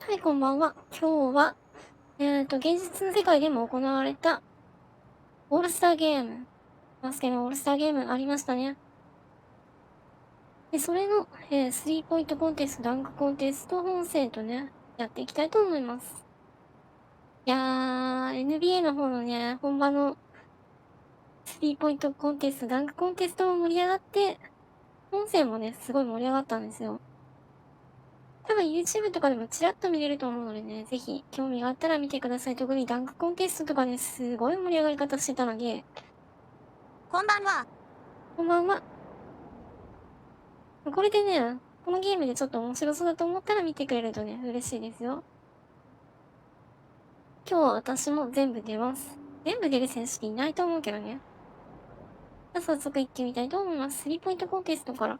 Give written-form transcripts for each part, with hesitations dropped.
はい、こんばんは。今日は、現実の世界でも行われた、オールスターゲーム、バスケのオールスターゲームありましたね。で、それの、スリーポイントコンテスト、ダンクコンテスト本戦とね、やっていきたいと思います。いやー、NBA の方のね、本場の、スリーポイントコンテスト、ダンクコンテストも盛り上がって、本戦もね、すごい盛り上がったんですよ。多分 YouTube とかでもちらっと見れると思うのでね、ぜひ興味があったら見てください。特にダンクコンテストとかね、すごい盛り上がり方してたので。こんばんは。こんばんは。これでね、このゲームでちょっと面白そうだと思ったら見てくれるとね、嬉しいですよ。今日は私も全部出ます。全部出る選手いないと思うけどね。じゃあ早速行ってみたいと思います。スリーポイントコンテストから。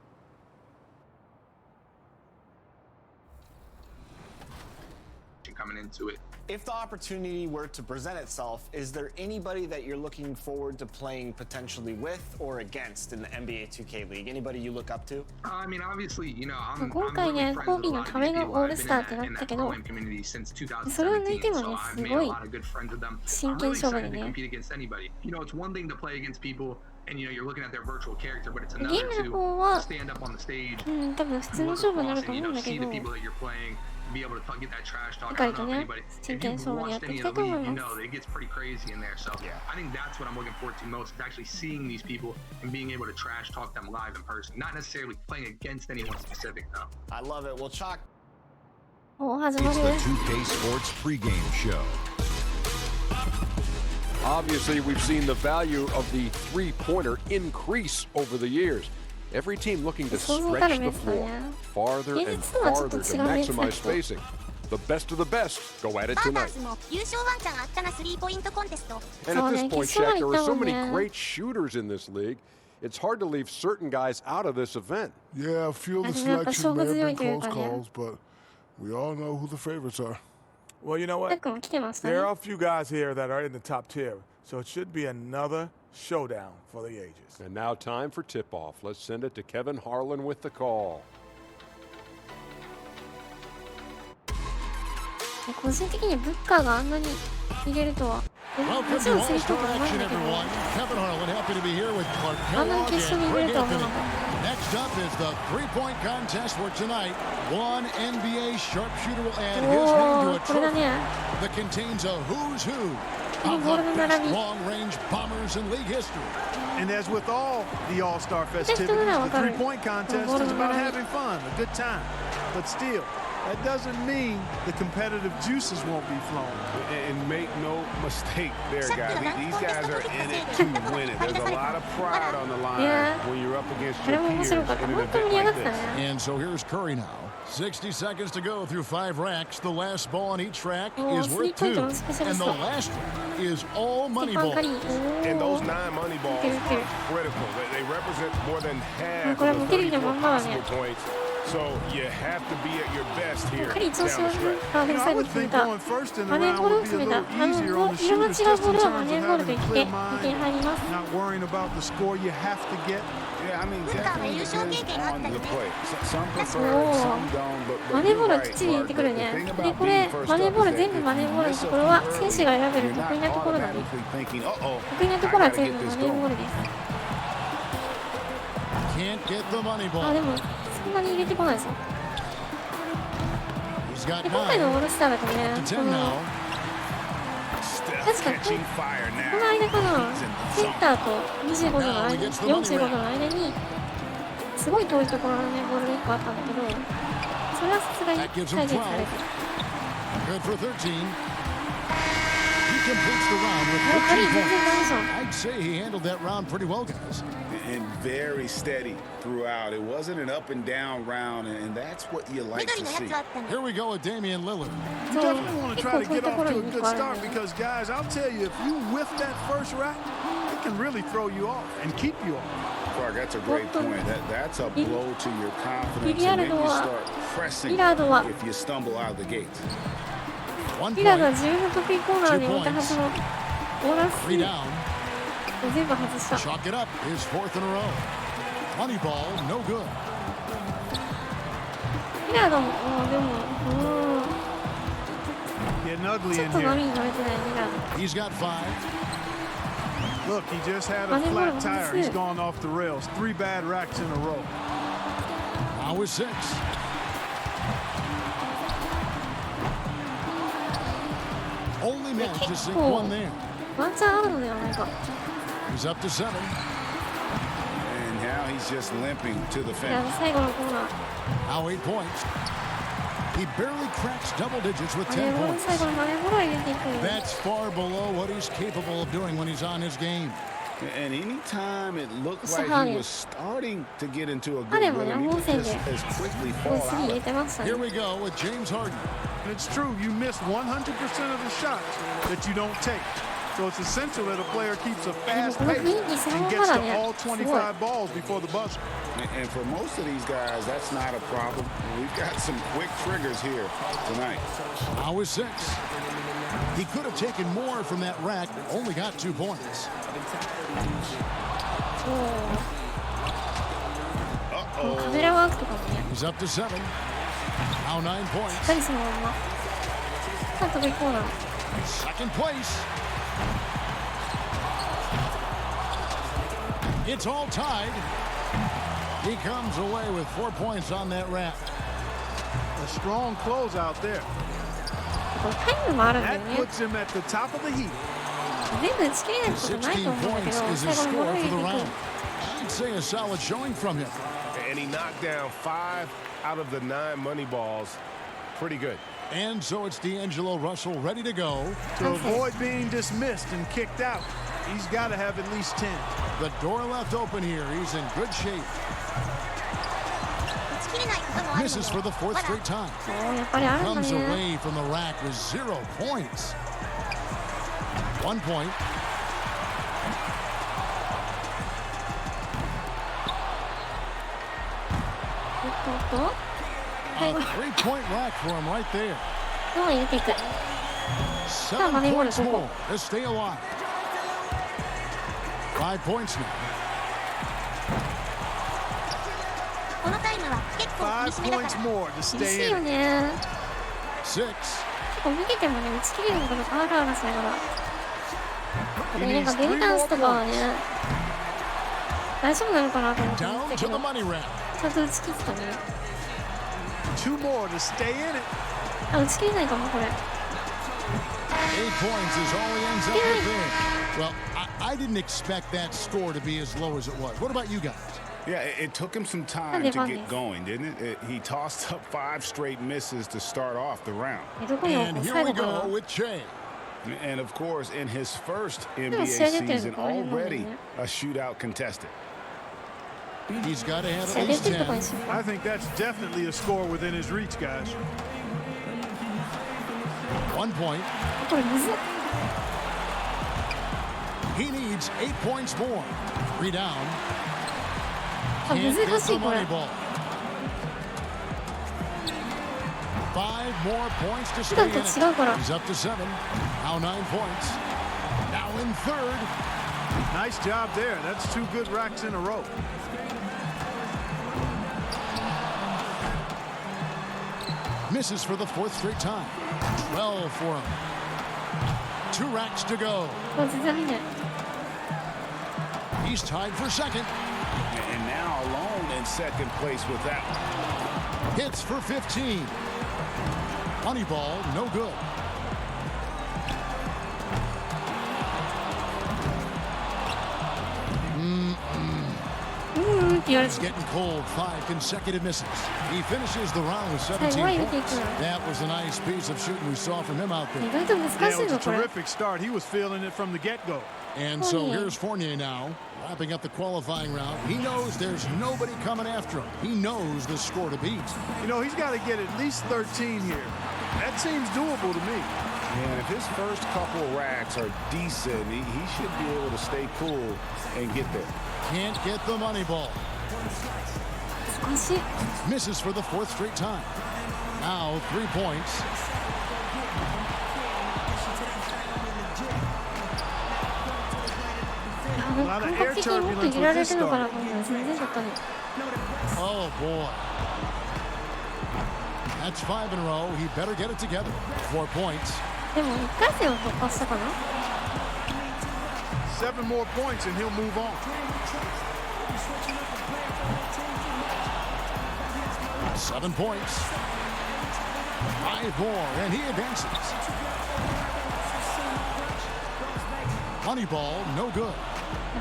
coming into it. If the opportunity were to present itself, is there anybody that you're looking forward to playing potentially with or against in the NBA2K League? Anybody you look up to? I mean, obviously, you know, I'm 今回ね、コービーのためのオールスターってなったけど、それを抜いてもね、すごい真剣勝負でね。You know, it's one thing to play against people and you know you're looking at their virtual character, but it's ゲ another ームの方は、to stand up on the stage, 多分普通の勝負になると and 思うん you know だけ see ど、 the people that you're playing, be able to get that trash talk. しっか I り don't と know ね、 anybody. 真 If 剣 you've 勝負でや watched ってい any き of た the いと思い league, you ます。 know it gets pretty crazy in there. So I think that's what I'm looking forward to most. Is actually seeing these people and being able to trash talk them live in person, not necessarily playing against anyone specific though. I love it. Well, Chalk. おー、始ま It's る。 the 2K Sports pregame show. Obviously, we've seen the value of the three-pointer increase over the years. Every team looking to stretch the floor farther and farther to maximize spacing. The best of the best go at it バーター tonight. ズも優勝ワンチャンあったなスリーポイントコンテスト。 And at this point, Shaq, there are so many Yeah. great shooters in this league. It's hard to leave certain guys out of this event. Yeah, a few of the selection may have been close calls, but we all know who the favorites are. Well, you know タッ what? クも来てました There are ね。 a few guys here that are in the top tier, so it should be another showdown for the ages. And now time for tip-off. Let's send it to Kevin Harlan with the call. 個人的にブッカーがあんなに入れるとは。もちろんスリーポイントうまいんだけど、あんなに決勝に入れるとは思わなかった。 Next up is the three-point contest for tonight. One NBA sharpshooter will add his name to a これだ trophy ね。 that contains a who's who of the best long-range bombers in league history. And as with all the All-Star festivities, the three-point contest is about having fun, a good time. But still, that doesn't mean the competitive juices won't be flowing. And make no mistake there, guys. These guys are in it to win it. There's a lot of pride on the line when you're up against your peers in an event like this. And so here's Curry now. 60 seconds to go through 5 racks. The last ball on each rack is worth 2. And the last rack is all money balls. And those 9 money balls are critical. They represent more than half of the 34 possible points. So you have to be at your best here カリー調子を I would think going first in the round would be a little easier on the shooters just in terms of having a clear mind, not worrying about the score you have to get. Yeah, I mean, ブッカーは優 definitely 勝経 depends 験があった on の the で、 play. Some お prefer ー it, some don't. マネーボールをきっちり入れてくるね。で、これ、マネーボール全部マネーボールのところは、選手が選べる得意なところだね。得意なところは全部マネーボールです。 Can't get the money あ、 ball. でも、そんなに入れてこないですよ。 He's got で、今回のオー 9. ルスターだとね、 To こ 10 now. の、確かこの間かな、センターと25度の間に、45度の間に、すごい遠いところのね、ボールが1個あったんだけど、それはさすがに That gives 再 him 現され 12. てる。 Good for 13. He completes the round もう with カリー 13 全然ダメじゃん。 points. I'd say he handled that round pretty well, guys. And very steady throughout. It wasn't an up and down round, and that's what you like 緑 to のや see. つあったの。 Here we go with Damian Lillard. You そう、 definitely want to 結 try 構 to 遠い get とこ off ろ to に a 1 good 個ある start んで。 because, guys, I'll tell you, if you whiff that first rack, it can really throw you off and keep you off. Clark, that's a great point. That's a blow to your confidence. ビリヤ And ー then ド you は start pressing リラードは if you stumble out of the gate. 1リラードは point. 自分の得意コーナーで置いたはずのボーナス 3 down. 全部外した。 Chalk it up. His 4th in a row. Money ball, no good. リラードも、でも、Getting ugly ちょ in っと波 here. に乗れてないね。 He's got 5. Look, he just had a flat tire. He's gone off the rails. 3 bad racks in a row. Now with 6. Only managed to sink one there. ワンチャンあるのではないか。 He's up to 7. And now he's just limping to the いや、 finish. 最後のコーナー。 Now 8 points. He barely cracks double digits with マネ 10 ーボール points. 最後のマネーボールを入れていく。 That's far below what he's capable of doing when he's on his game. And anytime it looked like he was starting to get into a good 彼もね、 rhythm, he 本 would 戦 just で as quickly ゴー fall スリー入 out. れてましたね Here。we go with James Harden. And it's true, you miss 100% of the shots that you don't take. So it's essential that a player keeps a fast pace and gets to all 25 balls before the buzzer. And for most of these guys, that's not a problem. We've got some quick triggers here tonight. Now with 6. He could have taken more from that rack, only got 2 points. Uh-oh. カメラワークとかもね、 He's up to 7. Now 9 しっ points. かりそのまんま。さあ、飛びコーナー。 Second place. It's all tied. He comes away with 4 points on that rack. A strong close out there. これタイムもあるんだよ That ね。 puts him at the top of the heat. 全部打ち切れないことないと 16 思うんだけ points ど、 is his 最後のボー score ル for 入 the れてい round. く。 I'd say a solid showing from him. And he knocked down 5 out of the 9 money balls. Pretty good. And so it's D'Angelo Russell ready to go. To avoid being dismissed and kicked out, he's got to have at least 10. The door left open here. He's in good shape. 打ち切れないこともあるの Misses for the 4th で、まだ straight time. そう、やっぱりあるんだ Comes ね。 away from the rack with 0 points. 1 point. A 3-point rack for him right there. どう入れていく。 7 points more to stay alive. 5 points now. このタイムは結構厳しめだか 5 points ら。 more to 厳し stay いよ in it. ね。 6. 結構見ててもね、打ち切れるのかとかあるあるしながら。これなんかベルタンスとかはね、大丈夫なのかなと思って見 Down てた to け the ど、 money rack. ちゃんと打ち切ってたね。 2 more to stay in it. あ、打ち切れないかも、これ。 8 points is all he ends up with there. Well, I didn't expect that score to be as low as it was. What about you guys? Yeah, it took him some time to get going, didn't it? He tossed up 5 straight misses to start off the round. どこに置 And こう、 here 最 we 後かな。 go with Che. And of course, in his first NBA でも試合出てる season, のこの辺なんだよ already ね。 a shootout contested. He's got to have 試合 at 出 least てるとこに 10. しようか。 I think that's definitely a score within his reach, guys. 1 point. これむずっ。 He needs 8 points more. Rebound. あ、 Can't 難 get し the い、これ money。ball. 5 more points to 普 stay 段 in と it. 違うから。 He's up to 7. Now 9 points. Now in third. Nice job there. That's 2 good racks in a row. Misses for the 4th straight time. 12 for him. 2 racks to go. これ全然見ない。 He's tied for second. And now alone in second place with that one. Hits for 15. Money ball, no good. It's getting cold. 5 consecutive misses. He finishes the round with 17 points. That was a nice piece of shooting we saw from him out there. 意外と難 Yeah, しい it の、 was こ a れ。 terrific start. He was feeling it from the get-go. And so here's Fournier now, wrapping up the qualifying round. He knows there's nobody coming after him. He knows the score to beat. You know, he's got to get at least 13 here. That seems doable to me. And if his first couple racks are decent, he should be able to stay cool and get there. Can't get the money ball. 難しい。 Misses for the 4th straight time. Now 3 points. 感覚的にもっと入れられるのかなと思ったら全然だったね。 Oh, boy. That's 5 in a row. He better get it together. 4 points. でも1回戦を突破したかな。 7 more points and he'll move on. 7 points. 5 more, and he advances. Moneyball, no good.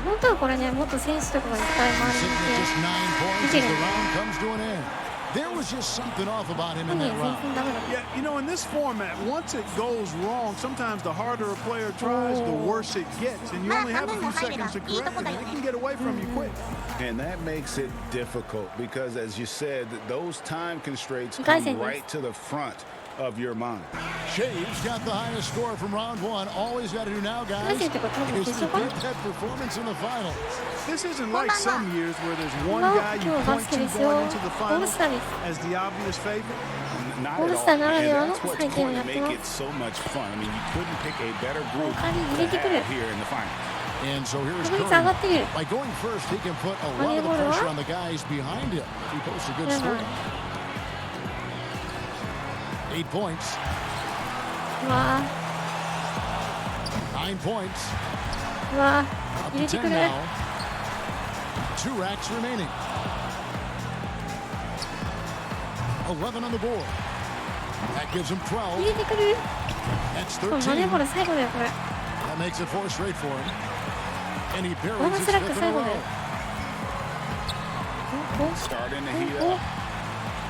本当はこれね、もっと選手とかがいっぱい周りにいて Just 9 points 見て as る the round comes to an end. There was just something off about him in 何 that 全 round. 然ダメだった。 Yeah, you know, in this format, once it goes wrong, sometimes the harder a player tries, the worse it gets. And you only have a few seconds to correct it, and it can get away from you quick. And that makes it difficult because, as you said, those time constraints Guys, come right to the front of your mind. Shaves got the highest score from round 1. All he's got to do now, guys, is to get that performance in the finals. This isn't like some years where there's one guy you point to going into the finals as the obvious favorite. Not at all. And that's what's going to make it so much fun. I mean, you couldn't pick a better group to have here in the finals. And so here's Curry. By going first, he can put a lot of the pressure on the guys behind him. He posts a good score. 8 points. うわ 9 points. ーうわ Up ー入れ to てく 10 る。 now. 2 racks remaining. 11 on the board. That gives him 12. 入れてくる。 That's これマネー 13. ボール最後だよこれ。 That makes it 4 straight for him. And he ボー buries ナ his スラック fifth in 最 a 後だよ。 row. Starting to heat up.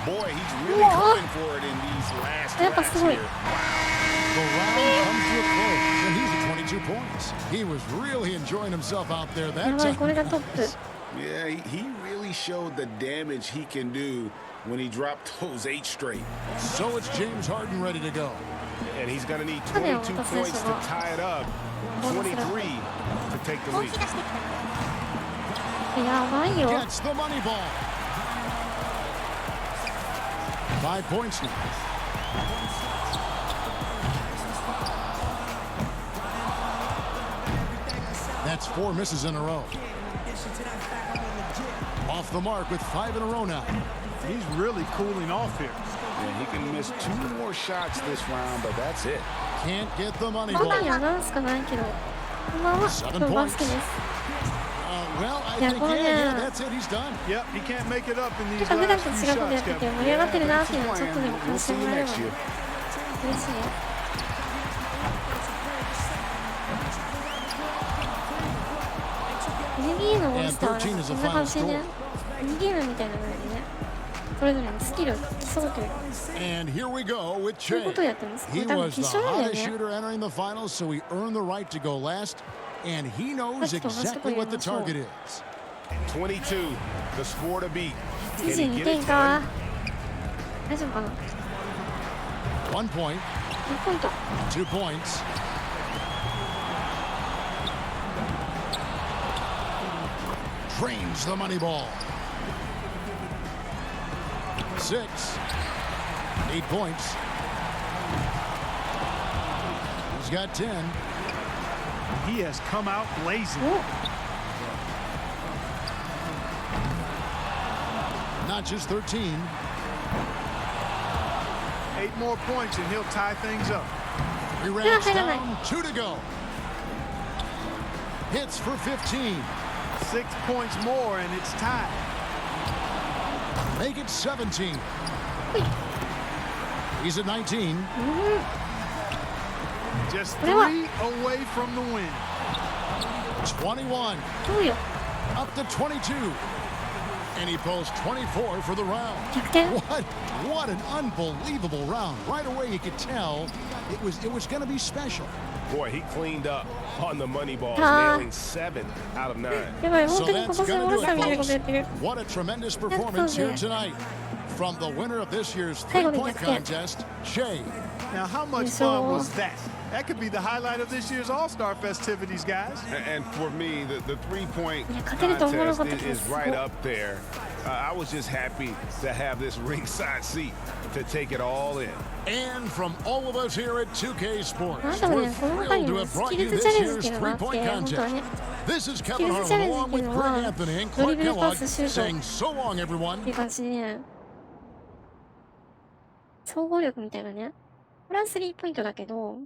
Boy, he's really going for it in these last laps here. The round comes to a close, and he's at 22 points. He was really enjoying himself out there や that ばい time. これがトップ。 Yeah, he really showed the damage he can do when he dropped those 8 straight. So it's James Harden ready to go. And he's going to need 22 points to tie it up. 23 to take the 本 lead. 気出してきた。やばいよ。 Gets the money ball. 5 points now. That's 4 misses in a row. Off the mark with 5 in a row now. He's really cooling off here. Yeah, he can miss 2 more shots this round, but that's it. Can't get the money こんな ball. にアナウンスかないけど。こんばんは。今日バスケです。 Well, I Yeah, think, well, yeah, yeah. that's it. He's done. Yep, he can't make it up in て these か普段 last と few 違うことや shots, ってて Kevin. 盛り上がってるなっていうのをちょっとでも We'll 感じて see も you らえれば next year. 嬉しいね。NBA のオールスターはなんかこんな感じでね、ミニゲームみたいなのでね、それぞれのスキルを競うというか、 And here we go with そういうことを Che. やってます。こ He れ多分 was 決 the 勝なんだよ hottest ね。 shooter entering the finals, so he earned the right to go last. And he knows exactly what the target is. 22, the score to beat. Can he 22 get 点 it か done?。大丈夫かな。 1 point, 2ポイント。 2 points. Trains the money ball. 6, 8 points. He's got 10. He has come out blazing. Not just 13. 8 more points and he'll tie things up. 3 rounds down, 2 to go. Hits for 15. 6 points more and it's tied. Make it 17. He's at 19. Just 3 away from the win. 21. そうよ。 Up to 22. And he posts 24 for the round. 逆転。 What an unbelievable round. Right away you could tell it was going to be special. Boy, he cleaned up on the money balls, nailing 7 out of 9. やばい、本 So 当に今 that's 年のオー going ル to スター do みたいな it, ことやってる。 folks. What a tremendous performance here tonight from the winner of this year's 最後に three-point 逆転。 contest, Shea. Now, how much fun was that? That could be the highlight of this year's All-Star festivities, guys. And for me, the 3-point 勝てると思わなかった contest けど is すごい。 right up there. I was just happy to have this ringside seat to take it all in. And from all of us here at 2K Sports, なんだろう we're ね、この中 thrilled に to も have ス brought キル you ズチャ this レンジっ year's ていうのがあって、 three-point 本当は contest. ね。 This is スキ Kevin ルズチャ Harlan レンジっ along ていう with の Greg は、 Anthony and ドリ Clark ブルパ Kellogg スシュート saying so long, っ everyone. ていう感じでね、総合力みたいなね。これはスリーポイントだけど、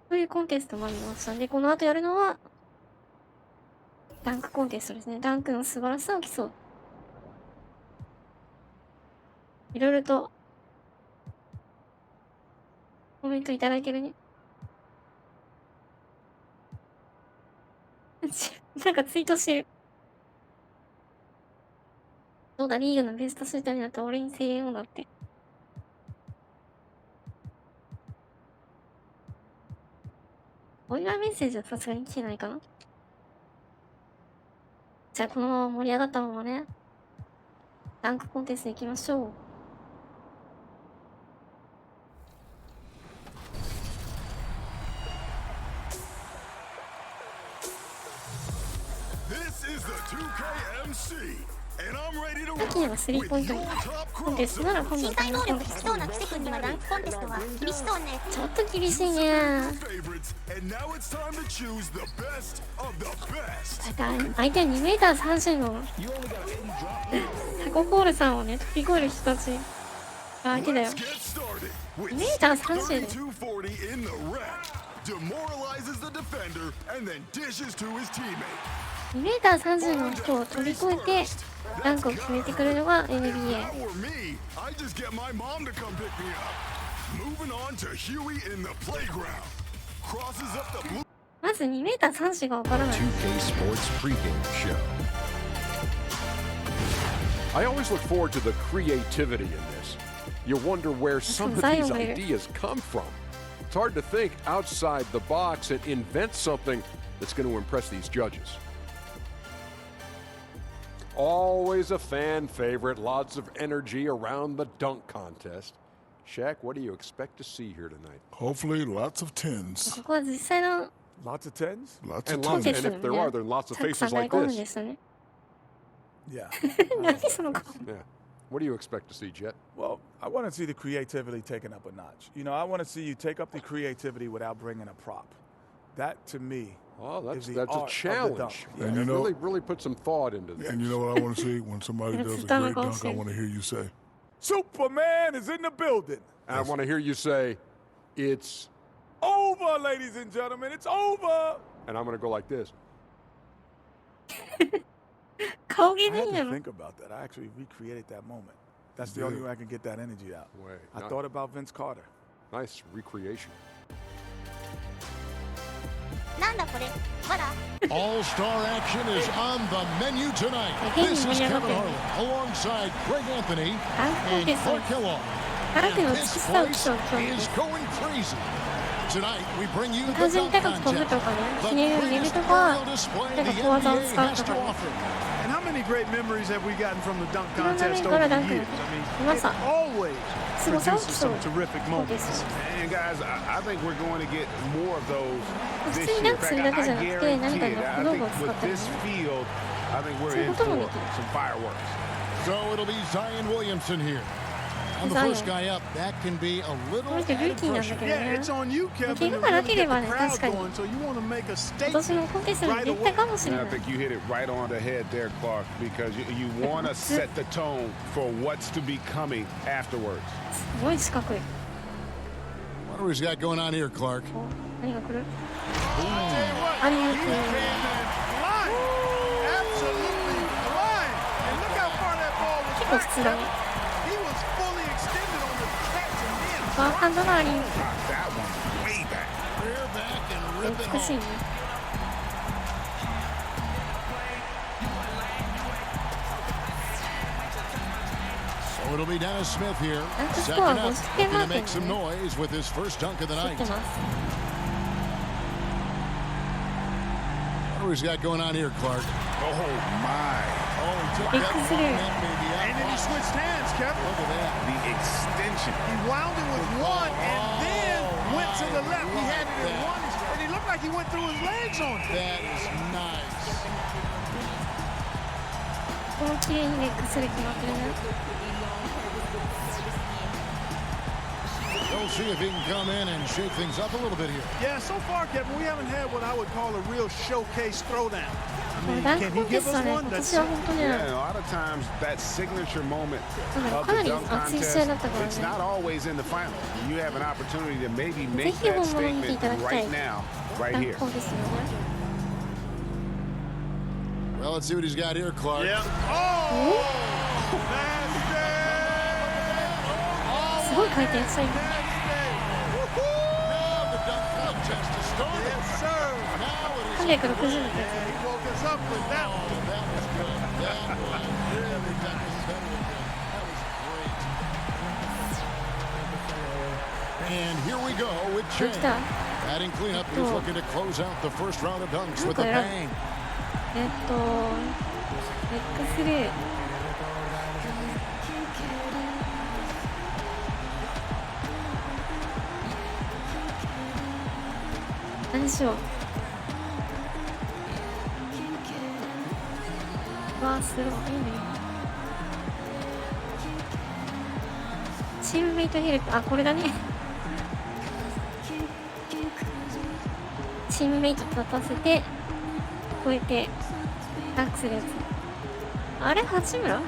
そういうコンテストもありましたんで、この後やるのは、ダンクコンテストですね。ダンクの素晴らしさを競う。いろいろと、コメントいただいてるね。なんかツイートしてる。そうだ、リーグのベストシューターになったら俺に声援をだって。お祝いメッセージはさすがに来てないかな。じゃあこのまま盛り上がったままね、ダンクコンテスト行きましょう。さっきのがスリーポイントコンテストなら今度はダンクコンテスト。身体能力低そうなクセ君にはダンクコンテストは厳しそうね。ちょっと厳しいね。相手は2m30のタココールさんをね、飛び越える人たちが相手だよ。2m30 で。2m30 の人を飛び越えてダンクを決めてくるのが NBA。まず 2m30 がわからない。I always look forward to the creativity in this. You wonder where some of these ideas come from. It's hard to think outside the box and invent something that's going to impress these judges. Always a fan favorite, lots of energy around the dunk contest. Shaq, what do you expect to see here tonight? Hopefully, lots of tens. ここは実際の Lots of tens? Lots of And tens. if there are, there are lots of faces like this. Yeah. Yeah. What do you expect to see, Jet? Well, I want to see the creativity taken up a notch. You know, I want to see you take up the creativity without bringing a prop. That, to me, that's is the a challenge. And you know, really put some thought into this. And you know what I want to see? When somebody does a great dunk, I want to hear you say, Superman is in the building. And I want to hear you say, it's over, ladies and gentlemen. It's over. And I'm going to go like this. I had to think about that. I actually recreated that moment. That's the only way I can get that energy out. I thought about Vince Carter. Nice recreation. All-star action is on the menu tonight. This is Kevin Harlan alongside Greg Anthony and Clark Kellogg. And this place is going crazy. Tonight we bring you the dunk contest, the greatest aerial display the NBA has to offer. And how many great memories have we gotten from the dunk contest over the years? I mean, it always produces some terrific moments. And guys, I think we're going to get more of those this year. In fact, I guarantee it. I think with this field, I think we're in for some fireworks. So it'll be Zion Williamson here. And the first guy up, that can be a little added pressure. Yeah, it's on you, Kevin, to really get the crowd going, so you want to make a statement right away. And I think you hit it right on the head there, Clark, because you want to set the tone for what's to be coming afterwards. What do we got going on here, Clark? Absolutely flying. And look how far that ball was back. He was fully extended on the catch and then that one way back. Rear back and rip it home. So it'll be Dennis Smith here. Second up, looking to make some noise with his first dunk of the night. What do we got going on here, Clark? Oh, my. Oh, he took that one, and then he switched hands, Kevin. Look at that. The extension. He wound it with one and then went to the left. He had it in one, and he looked like he went through his legs on it. That is nice. We'll see if he can come in and shake things up a little bit here. Yeah, so far, Kevin, we haven't had what I would call a real showcase throwdown. I mean, can he give us one? That's Yeah, a lot of times that signature moment of the dunk contest, it's not always in the final. You have an opportunity to maybe make that statement right now, right here. Well, let's see what he's got here, Clark. Yeah. Oh!すごい回転最後。 Now the dunk contest is started. Yes, sir. Now it is. 360度ですね。 He woke us up with that one. Oh, that was good. That was really that was better than good. That was great. And here we go with Chang. Batting cleanup, he's looking to close out the first round of dunks with a bang. レックスルー。何しよう。わあ、すごいね。チームメイトヘルプ、あ、これだね。チームメイト立たせて、こうやってダンクするやつ。あれ、八村？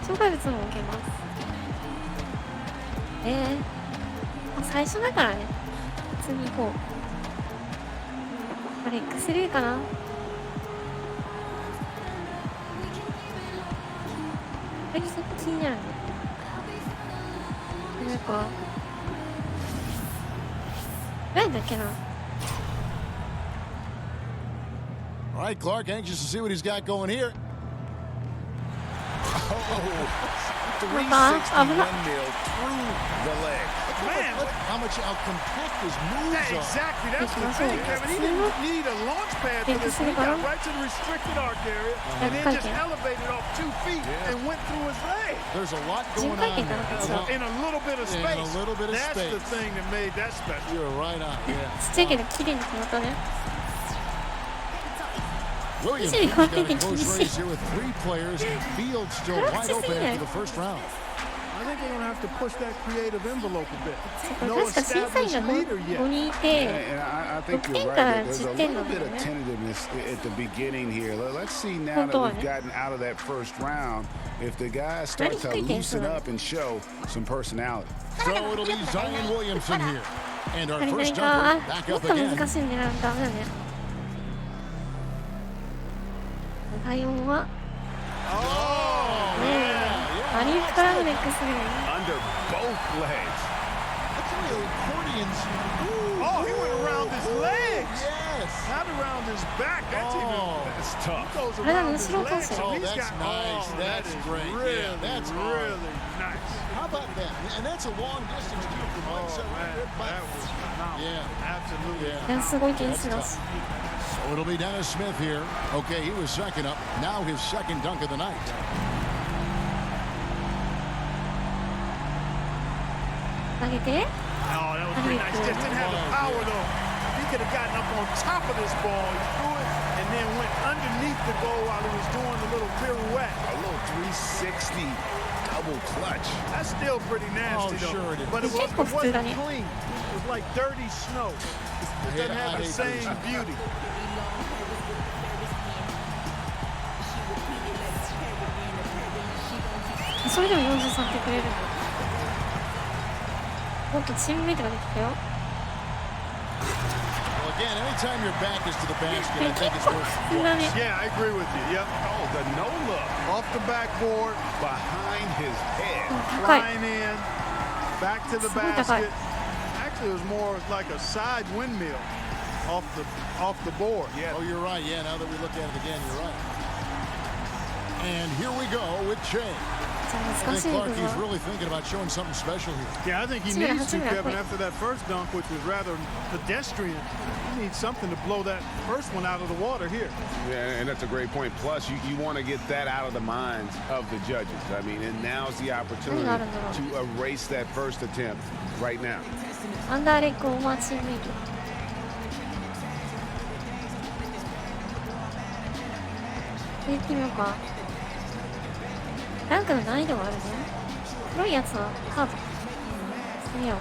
障害物も受けます。最初だからね。普通に行こう。あれ、X3かな？あれ、ちょっと気になるね。なんか、何だっけな。All right, Clark, anxious to see what he's got going here. Oh, 360 windmill through the leg. Man, how much how complete his moves are. Exactly, that's the thing, Kevin. He didn't need a launch pad for this. He got right to the restricted arc area and then just elevated off 2 feet and went through his leg. There's a lot going on here. In a little bit of space. In a little bit of that's space. The thing that made that special. You're right on. Yeah. ちっちゃいけど綺麗に決まったね。 Williams has got a close race here with 3 players and field still wide open after the first round. I think they're going to have to push that creative envelope a bit. No 確か審査員 established が leader 5 yet. 人いて、 And I think 6 you're 点 right. から There's 10 a 点 little なんだ bit よ of ね。 tentativeness at the beginning here. Let's see now that we've gotten out of that first round if the guys start to loosen up and show some personality. So it'll be Zion Williamson here. And our あれ何 first か、 jumper back もっ up と again. 難しいん狙うダメだね。第4は、ねえ、アリウープからのレックスルー。 Under both legs. That's really accordions. Oh, he went around his legs. Yes. Not around his back. That's That's tough. He goes around his legs. So Oh, he's that's got, nice. Oh, That's that is great. Really, Yeah, that's really nice. How about that? And that's a long distance too from Oh, one side. man, that was phenomenal. Yeah. Absolutely. いや、すごい点数だし。 So it'll be Dennis Smith here. Okay, he was second up. Now his second dunk of the night. 投げて、 Oh, that was pretty nice. Just didn't have the power though. He could have gotten up on top of this ball. He threw it and then went underneath the goal while he was doing the little pirouette. A little 360 double clutch. That's still pretty nasty Oh, though. sure it is. But it wasn't clean. It was like dirty snow. It doesn't have the same beauty. それでも43点くれるの。もっとチームメイトが出てたよ。 Well, again, anytime your back is to the basket, I think it's worth it. Yeah, I agree with you. Yep. Oh, the no look. Off the backboard. Behind his head. Flying in. Back to the basket. Actually, it was more like a side windmill off the board. Yeah. Oh, you're right. Yeah, now that we look at it again, you're right. And here we go with Che. I think Clark, he's really thinking about showing something special here. Yeah, I think he needs to, Kevin, after that first dunk, which was rather pedestrian. He needs something to blow that first one out of the water here. Yeah, and that's a great point. Plus, you want to get that out of the minds of the judges. I mean, and now's the opportunity to erase that first attempt right now. アンダーレッグオーバーチームメイト。やってみようか。ランクの難易度があるね。黒いやつはハード。見よう。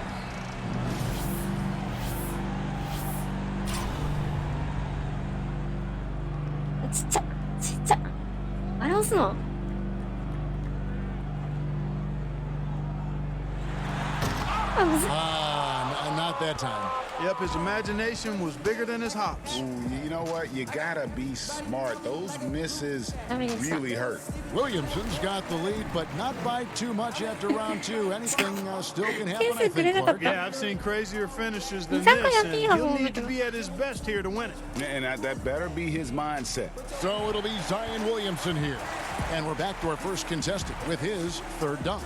ちっちゃちっちゃ。あれ押すのあ、むずっ。Not that time. Yep, his imagination was bigger than his hops. Ooh, you know what? You gotta be smart. Those misses really hurt. Williamson's got the lead, but not by too much after round two. Anything still can happen, I think, Clark. Yeah, I've seen crazier finishes than this, and he'll need to be at his best here to win it. And that better be his mindset. So it'll be Zion Williamson here. And we're back to our first contestant with his third dunk.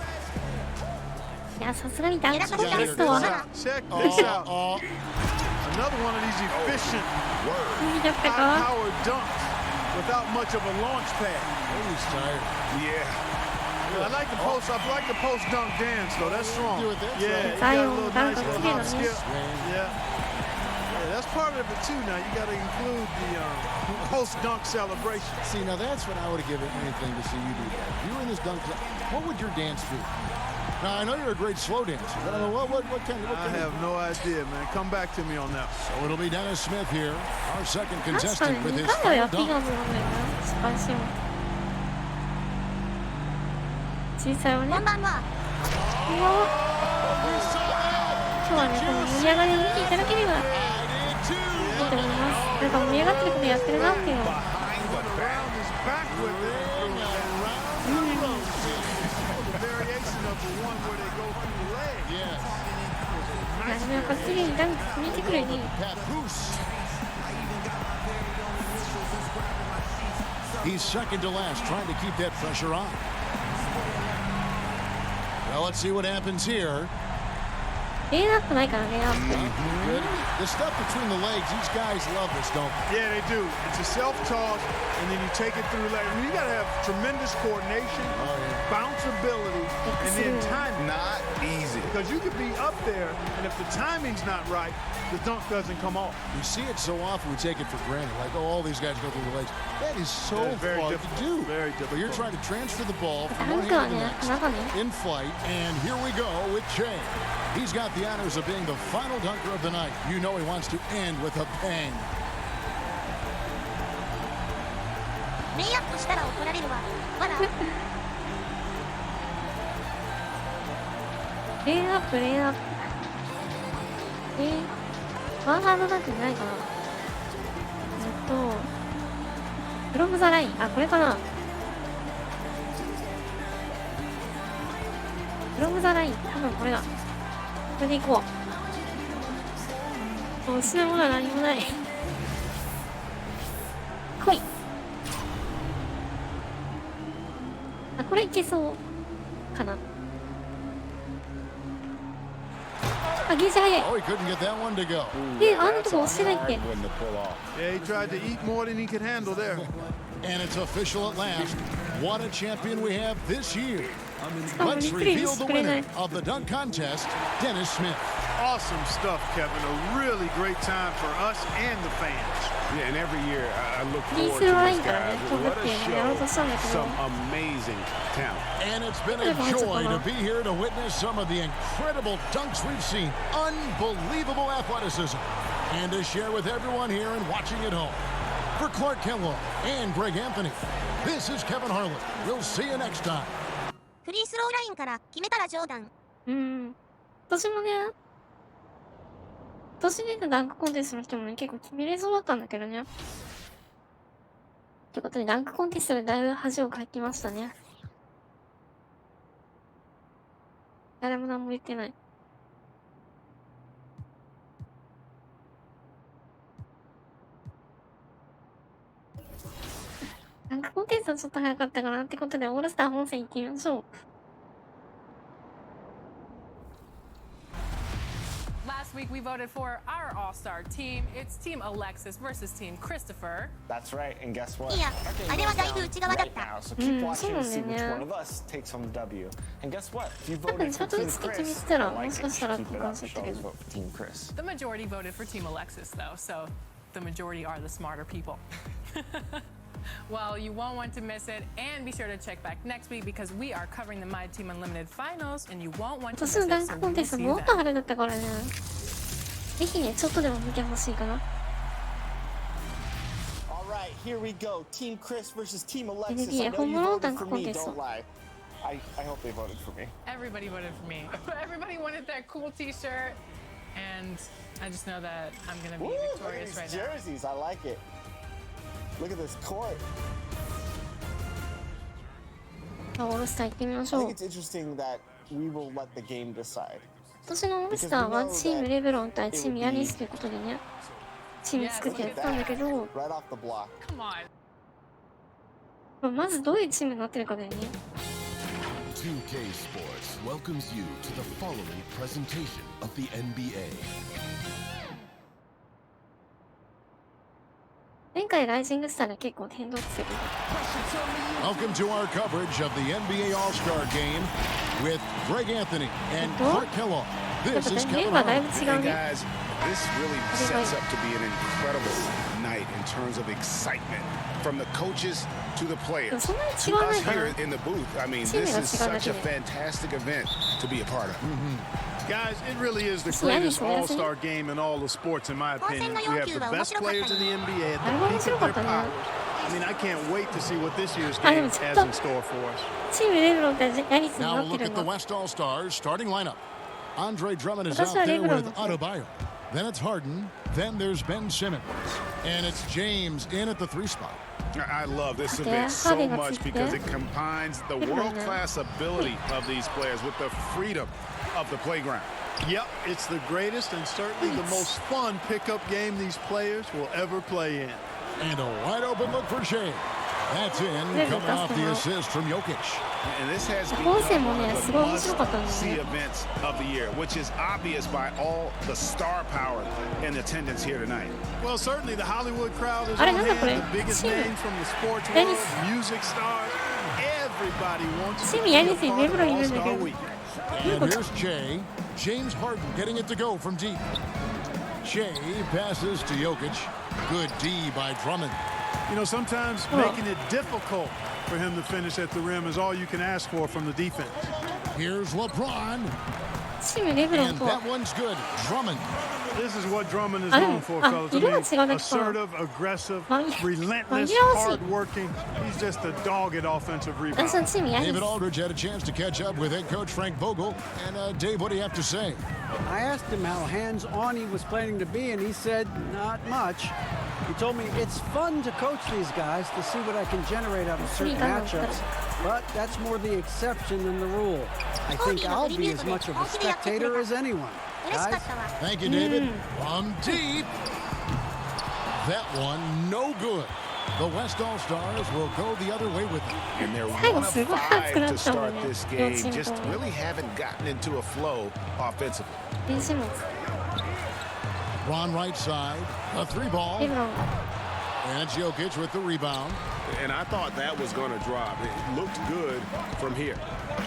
いや、さすがにダンクコンテストは Check this out. Another one of these efficient, high-powered dunks without much of a launch pad. He's tired. Yeah, I like the post. I like the post dunk dance though. That's strong. Yeah, you got a little nice little hop skip. Yeah, that's part of it too. Now you got to include the post dunk celebration. See, now that's what I would have given anything to see you do that. If you were in this dunk, what would your dance be? Now, I know you're a great slow dancer, but I don't know what kind of... I have no idea, man. Come back to me on that. So it'll be Dennis Smith here, our second contestant with his final dunk. 小さいわね。こんばんは。今日はね、この盛り上がりを見ていただければいいと思います。なんか盛り上がってることやってるなっていうのを。いや、でもやっぱ次にダンク決めてくれね。He's second to last, trying to keep that pressure on. Well, let's see what happens here. レイアップないからレイアップ。The stuff between the legs, these guys love this, don't they? Yeah, they do. It's a self-toss, and then you take it through. Like, I mean, you got to have tremendous coordination, bounce ability, and then timing. Not easy. Because you could be up there, and if the timing's not right, the dunk doesn't come off. We see it so often, we take it for granted. Like, oh, all these guys go through the legs. That is so hard to do. Very difficult. But you're trying to transfer the ball from one hand to the next in flight, and here we go with Jay. He's got the honors of being the final dunker of the night. You know he wants to end with a bang. レイアップしたら怒られるわ。わら。レイアップ、レイアップ。ワンハンドダンクないかな。フロムザライン。あ、これかな。フロムザライン。多分これだ。これでいこう。もう失うものは何もない。来い。あ、これいけそうかな。あ、ゲージ早い。Oh, he couldn't get that one to go. あのとこ押してないっけ。 Yeah, he tried to eat more than he could handle there. And it's official at last. What a champion we have this year. Let's reveal the winner of the dunk contest, Dennis Smith. Awesome stuff, Kevin. A really great time for us and the fans. Yeah, and every year I look forward to this guy. What a show. Some amazing talent. And it's been a joy to be here to witness some of the incredible dunks we've seen. Unbelievable athleticism. And to share with everyone here and watching at home. For Clark Kellogg and Greg Anthony, this is Kevin Harlan. We'll see you next time. フリースローラインから決めたらジョーダン。私もね、年出たダンクコンテストの人もね、結構決めれそうだったんだけどね。ということで、ダンクコンテストでだいぶ恥をかきましたね。誰も何も言ってない。ダンクコンテストはちょっと早かったかなってことで、オールスター本戦行ってみましょう。Last week we voted for our all-star team. It's Team Alexis versus Team Christopher. That's right, and guess what? いや、あれはだいぶ内側だった。So keep watching to see which one of us takes home the W. And guess what? If you voted for Team Chris, I like it. Keep it up. Should always vote for Team Chris. The majority voted for Team Alexis, though, so the majority are the smarter people. Well, you won't want to miss it, and be sure to check back next week because we are covering the My Team Unlimited finals, and you won't want to miss it. 私のダンクコンテストもっと春だったからね。ぜひね、ちょっとでも見てほしいかな。All right, here we go. Team Chris versus Team Alexis. NBA I know you voted for me, 本物のダンクコンテスト。 don't lie. I hope they voted for me. Everybody voted for me. Everybody wanted that cool T-shirt, and I just know that I'm gonna be victorious right now. Jerseys, I like it. Look at this court. オールスター行ってみまし I ょ think う。 it's interesting that we will let the game decide. 今年のオールスターはチームレブロン対チームヤニスということでね、チーム作ってやったんだけど、 Right off the block. Come on. まずどういうチームになってるかだよね。 2K Sports welcomes you to the following presentation of the NBA. 前回ライジングスターで結構変動してる。 Welcome to our coverage of the NBA All-Star Game with Greg Anthony and Clark Kellogg. This is Kevin Harden. Hey guys, this really sets up to be an incredible night in terms of excitement from the coaches to the players. To us here in the booth, I mean, this is such a fantastic event to be a part of. Guys, it really is the greatest all-star game in all the sports, in my opinion. We have the best players in the NBA at the peak of their powers. I mean, I can't wait to see what this year's game has in store for us. チームレブロン対ヤニスに Now な a って look る at the の。 West All-Stars starting lineup. Andre Drummond is out there with Adebayo. Then it's Harden. Then there's Ben Simmons. And it's James in at the 3 spot. I love this event so much because it combines the world-class ability of these players with the freedom of the playground. Yep, it's the greatest and certainly the most fun pickup game these players will ever play in. And a wide open look for Shea. That's in, coming off the assist from Jokic. And this has become one of the must-see events of the year, which is obvious by all the star power in attendance here tonight. Well, certainly the Hollywood crowd is on hand, the biggest names from the sports world, music stars. Everybody wants to be a part of All-Star Week. And here's Shea. James Harden getting it to go from deep. Shea passes to Jokic. Good D by Drummond. You know, sometimes making it difficult for him to finish at the rim is all you can ask for from the defense. Here's LeBron. チームレブロン And と。 that one's good. Drummond. This is what Drummond is known for, fellas. I mean, assertive, aggressive, relentless, hard-working. He's just a dogged offensive rebounder. 私のチームヤニス。 David Aldridge had a chance to catch up with head coach Frank Vogel. And Dave, what do you have to say? I asked him how hands-on he was planning to be, and he said not much. He told me it's fun to coach these guys to see what I can generate out of certain matchups, but that's more the exception than the rule. I think I'll be as much of a spectator as anyone. Guys? Thank you, David. From deep. That one, no good. The West All-Stars will go the other way with it. And they're 1 of 5 to start this game. Just really haven't gotten into a flow offensively. ベンシモンズ。 Ron right side, a 3 ball. レブロン。 And it's Jokic with the rebound. And I thought that was going to drop. It looked good from here.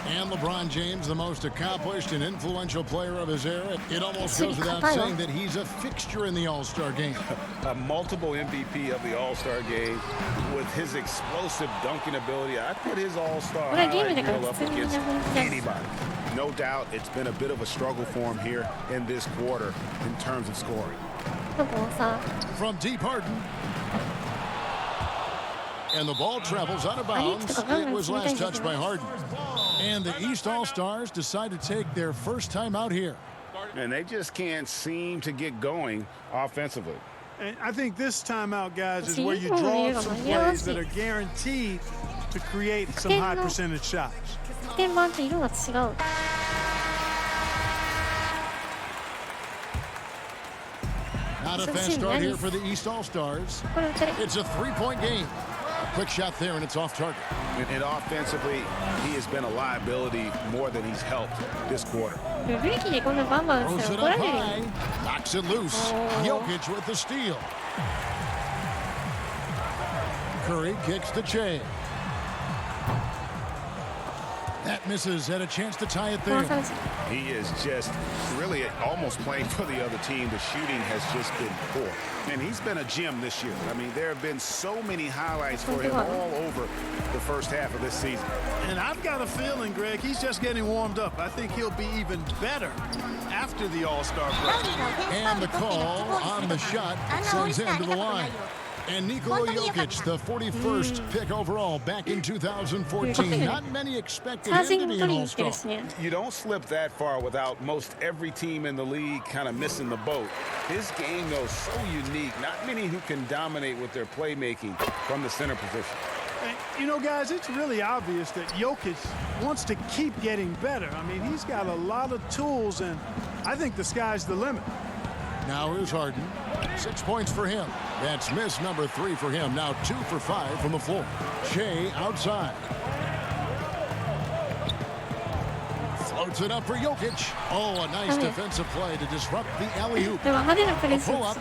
And LeBron James, the most accomplished and influential player of his era. It almost goes without saying that he's a fixture in the All-Star game. A multiple MVP of the All-Star game with his explosive dunking ability. I put his All-Star highlight reel up against anybody. No doubt it's been a bit of a struggle for him here in this quarter in terms of scoring. From deep Harden. And the ball travels out of bounds. It was last touched by Harden. And the East All-Stars decide to take their first time out here. And they just can't seem to get going offensively. And I think this timeout, guys, is where you draw up some plays that are guaranteed to create some high percentage shots. 天板って色が違う。 Not a fast start here for the East All-Stars. It's a 3-point game. A quick shot there, and it's off target. And offensively, he has been a liability more than he's helped this quarter. Throws it up high, knocks it loose. Jokic with the steal. Curry kicks to Shea. That misses, had a chance to tie it there. He is just really almost playing for the other team. The shooting has just been poor. And he's been a gem this year. I mean, there have been so many highlights for him all over the first half of this season. And I've got a feeling, Greg, he's just getting warmed up. I think he'll be even better after the All-Star break. And the call on the shot sends him to the line. And Nikola Jokic, the 41st pick overall back in 2014. Not many expected him to be an all-star. You don't slip that far without most every team in the league kind of missing the boat. His game, though, so unique. Not many who can dominate with their playmaking from the center position. You know, guys, it's really obvious that Jokic wants to keep getting better. I mean, he's got a lot of tools, and I think the sky's the limit. Now here's Harden. 6 points for him. That's miss number 3 for him. Now 2 for 5 from the floor. Shea outside. Floats it up for Jokic. Oh, a nice defensive play to disrupt the alley-oop. A pull-up.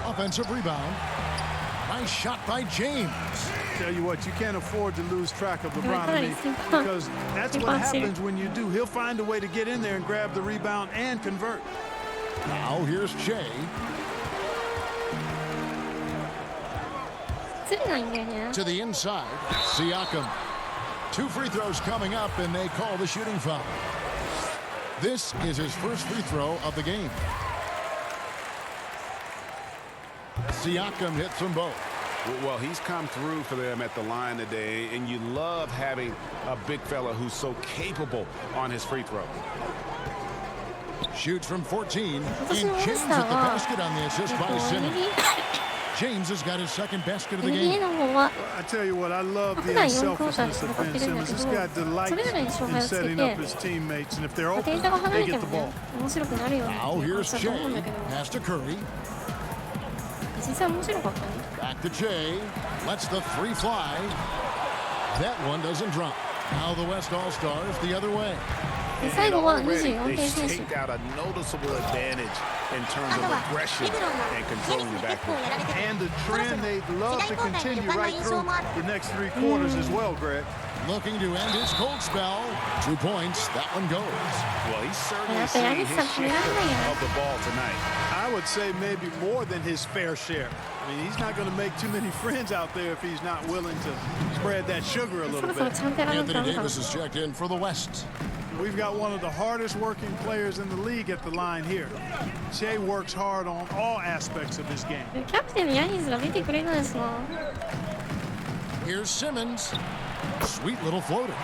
Offensive rebound. Nice shot by James. Tell you what, you can't afford to lose track of LeBron because that's what happens when you do. He'll find a way to get in there and grab the rebound and convert. Now here's Shea. To the inside, Siakam. 2 free throws coming up, and they call the shooting foul. This is his first free throw of the game. Siakam hits them both. Well, he's come through for them at the line today, and you love having a big fella who's so capable on his free throw. Shoots from 14, and James at the basket on the assist by Simmons. James has got his second basket of the game. I tell you what, I love the unselfishness of Ben Simmons. This guy delights in setting up his teammates, and if they're open, they get the ball. Now here's Shea. Pass to Curry. Back to Shea. Lets the 3 fly. That one doesn't drop. Now the West All-Stars the other way. They've taken out a noticeable advantage in terms of aggression and controlling the backcourt. And the trend they'd love to continue right through the next 3 quarters as well, Greg. Looking to end his cold spell. 2 points. That one goes. Well, he's certainly seen his share of the ball tonight. I would say maybe more than his fair share. I mean, he's not going to make too many friends out there if he's not willing to spread that sugar a little bit. Anthony Davis is checked in for the West. We've got one of the hardest working players in the league at the line here. Shea works hard on all aspects of his game. Here's Simmons. Sweet little floater.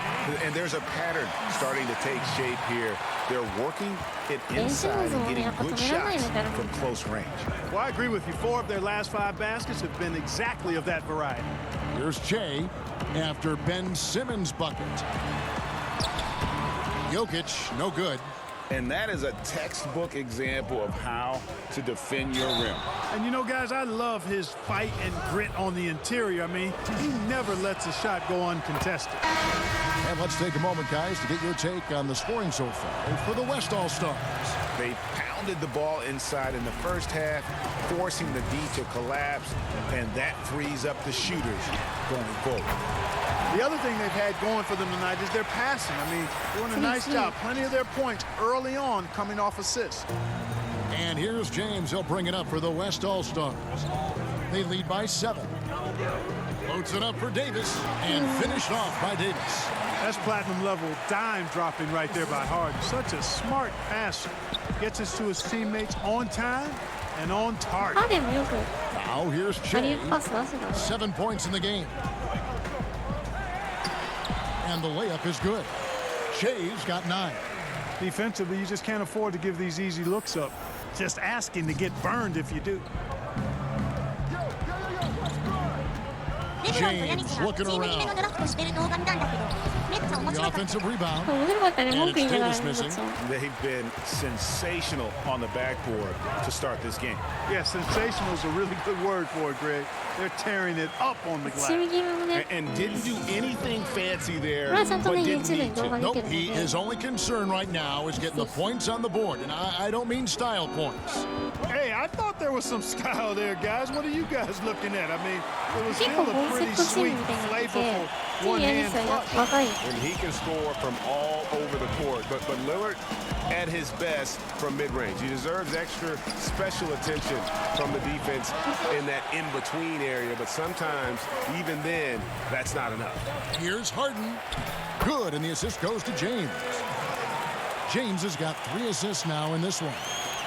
And there's a pattern starting to take shape here. They're working it inside and getting good shots from close range. Well, I agree with you. 4 of their last 5 baskets have been exactly of that variety. Here's Shea after Ben Simmons' bucket. Jokic, no good. And that is a textbook example of how to defend your rim. And you know, guys, I love his fight and grit on the interior. I mean, he never lets a shot go uncontested. And let's take a moment, guys, to get your take on the scoring so far for the West All-Stars. They pounded the ball inside in the first half, forcing the D to collapse, and that frees up the shooters going forward. The other thing they've had going for them tonight is their passing. I mean, doing a nice job. Plenty of their points early on coming off assists. And here's James. He'll bring it up for the West All-Stars. They lead by 7. Loads it up for Davis and finished off by Davis. That's platinum level dime dropping right there by Harden. Such a smart passer. Gets us to his teammates on time and on target. Now here's Shea. 7 points in the game. And the layup is good. Shea's got 9. Defensively, you just can't afford to give these easy looks up. Just asking to get burned if you do. James looking around. The offensive rebound. And it's Davis missing. They've been sensational on the backboard to start this game. Yeah, sensational is a really good word for it, Greg. They're tearing it up on the glass. And didn't do anything fancy there, but didn't need to. Nope, his only concern right now is getting the points on the board. And I don't mean style points. Hey, I thought there was some style there, guys. What are you guys looking at? I mean, it was still a pretty sweet, flavorful one-hand flush. And he can score from all over the court. But Lillard at his best from mid-range. He deserves extra special attention from the defense in that in-between area. But sometimes, even then, that's not enough. Here's Harden. Good, and the assist goes to James. James has got 3 assists now in this one.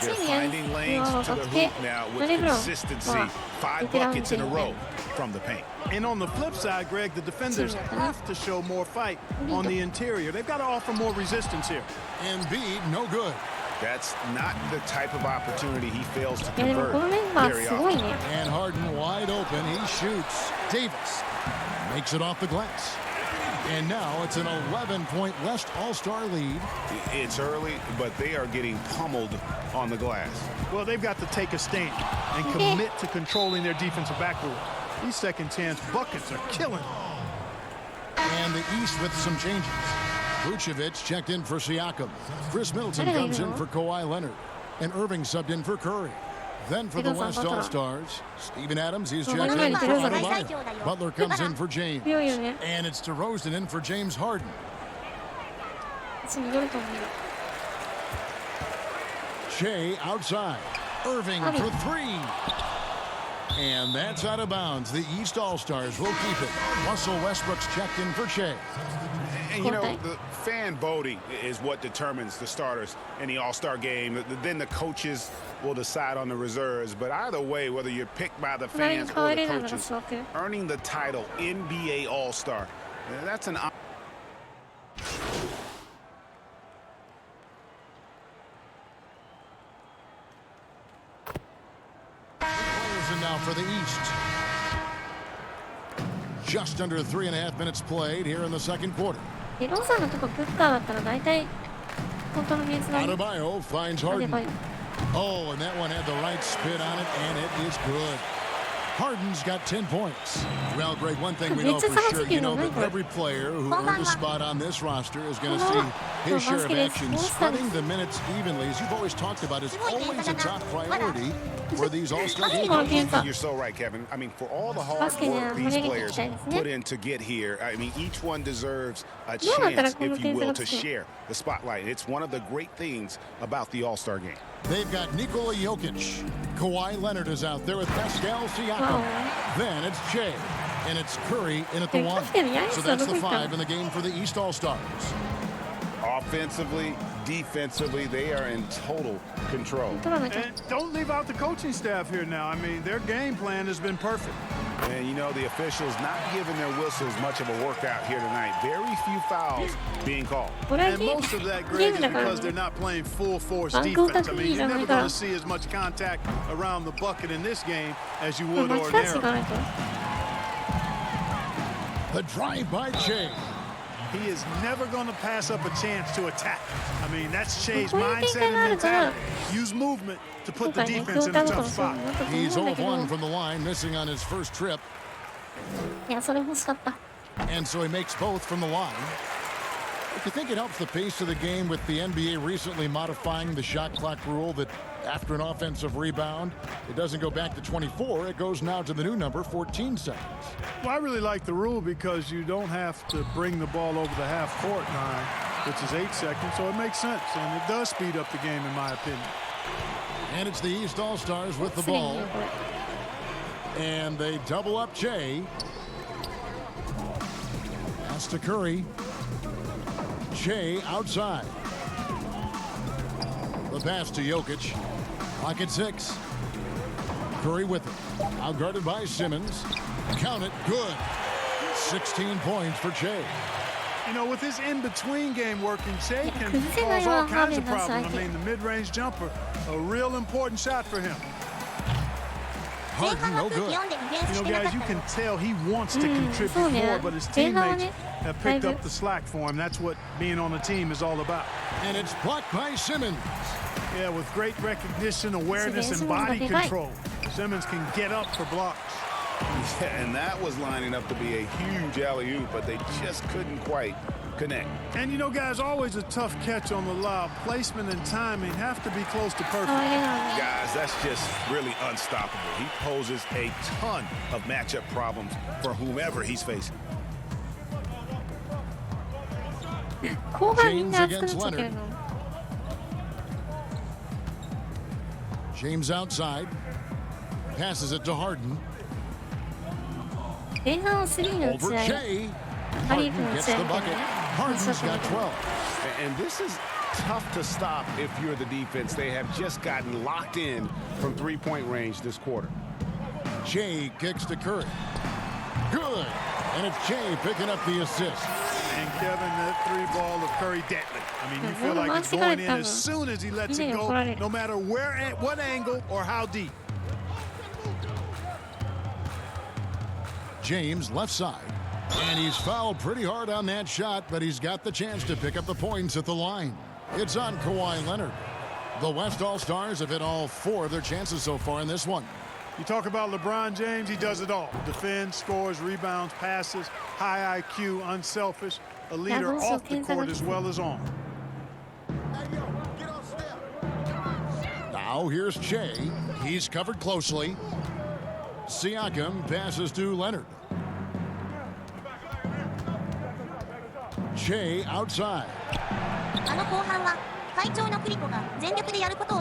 They're finding lanes to the hoop now with consistency. 5 buckets in a row from the paint. And on the flip side, Greg, the defenders have to show more fight on the interior. They've got to offer more resistance here. Embiid, no good. That's not the type of opportunity he fails to convert very often. And Harden wide open. He shoots. Davis makes it off the glass. And now it's an 11-point West All-Star lead. It's early, but they are getting pummeled on the glass. Well, they've got to take a stand and commit to controlling their defensive backboard. These second chance buckets are killing. And the East with some changes. Vucevic checked in for Siakam. Chris Middleton comes in for Kawhi Leonard. And Irving subbed in for Curry. Then for the West All-Stars, Steven Adams, he's checked in for Adebayo. Butler comes in for James. And it's DeRozan in for James Harden. Shea outside. Irving for 3. And that's out of bounds. The East All-Stars will keep it. Russell Westbrook's checked in for Shea. And, you know, the fan voting is what determines the starters in the All-Star game. Then the coaches will decide on the reserves. But either way, whether you're picked by the fans or the coaches, earning the title NBA All-Star, that's an honor. Now for the East. Just under 3.5 minutes played here in the second quarter. Adebayo finds Harden. Oh, and that one had the right spin on it, and it is good. Harden's got 10 points. Well, Greg, one thing we know for sure, you know that every player who earned a spot on this roster is going to see his share of action. Spreading the minutes evenly, as you've always talked about, is always a top priority for these All-Star games. You're so right, Kevin. I mean, for all the hard work these players put in to get here, I mean, each one deserves a chance, if you will, to share the spotlight. It's one of the great things about the All-Star game. They've got Nikola Jokic. Kawhi Leonard is out there with Pascal Siakam. Then it's Shea. And it's Curry in at the 1. So that's the 5 in the game for the East All-Stars. Offensively, defensively, they are in total control. And don't leave out the coaching staff here now. I mean, their game plan has been perfect. And, you know, the officials not giving their whistles much of a workout here tonight. Very few fouls being called. And most of that, Greg, is because they're not playing full-force defense. I mean, you're never going to see as much contact around the bucket in this game as you would ordinarily. The drive by Shea. He is never going to pass up a chance to attack. I mean, that's Shea's mindset and mentality. Use movement to put the defense in a tough spot. He's 0-1 from the line, missing on his first trip. And so he makes both from the line. If you think it helps the pace of the game with the NBA recently modifying the shot clock rule that after an offensive rebound, it doesn't go back to 24, it goes now to the new number, 14 seconds. Well, I really like the rule because you don't have to bring the ball over the half court line, which is 8 seconds, so it makes sense, and it does speed up the game in my opinion. And it's the East All-Stars with the ball. And they double up Shea. Pass to Curry. Shea outside. The pass to Jokic. Clock at 6. Curry with it. Outguarded by Simmons. Count it. Good. 16 points for Shea. You know, with his in-between game working, Shea can cause all kinds of problems. I mean, the mid-range jumper, a real important shot for him. Harden, no good. You know, guys, you can tell he wants to contribute more, but his teammates have picked up the slack for him. That's what being on a team is all about. And it's blocked by Simmons. Yeah, with great recognition, awareness, and body control, Simmons can get up for blocks. Yeah, and that was lining up to be a huge alley-oop, but they just couldn't quite connect. And, you know, guys, always a tough catch on the lob. Placement and timing have to be close to perfect. Guys, that's just really unstoppable. He poses a ton of matchup problems for whomever he's facing. James against Leonard. James outside. Passes it to Harden. Over Shea. Harden gets the bucket. Harden's got 12. And this is tough to stop if you're the defense. They have just gotten locked in from three-point range this quarter. Jay kicks to Curry. Good. And it's Jay picking up the assist. And Kevin, that three ball of Curry deadly. I mean, you feel like it's going in as soon as he lets it go, no matter where, at what angle, or how deep. James left side. And he's fouled pretty hard on that shot, but he's got the chance to pick up the points at the line. It's on Kawhi Leonard. The West All-Stars have hit all 4 of their chances so far in this one. You talk about LeBron James, he does it all. Defends, scores, rebounds, passes, high IQ, unselfish, a leader off the court as well as on. Now here's Che. He's covered closely. Siakam passes to Leonard. Che outside.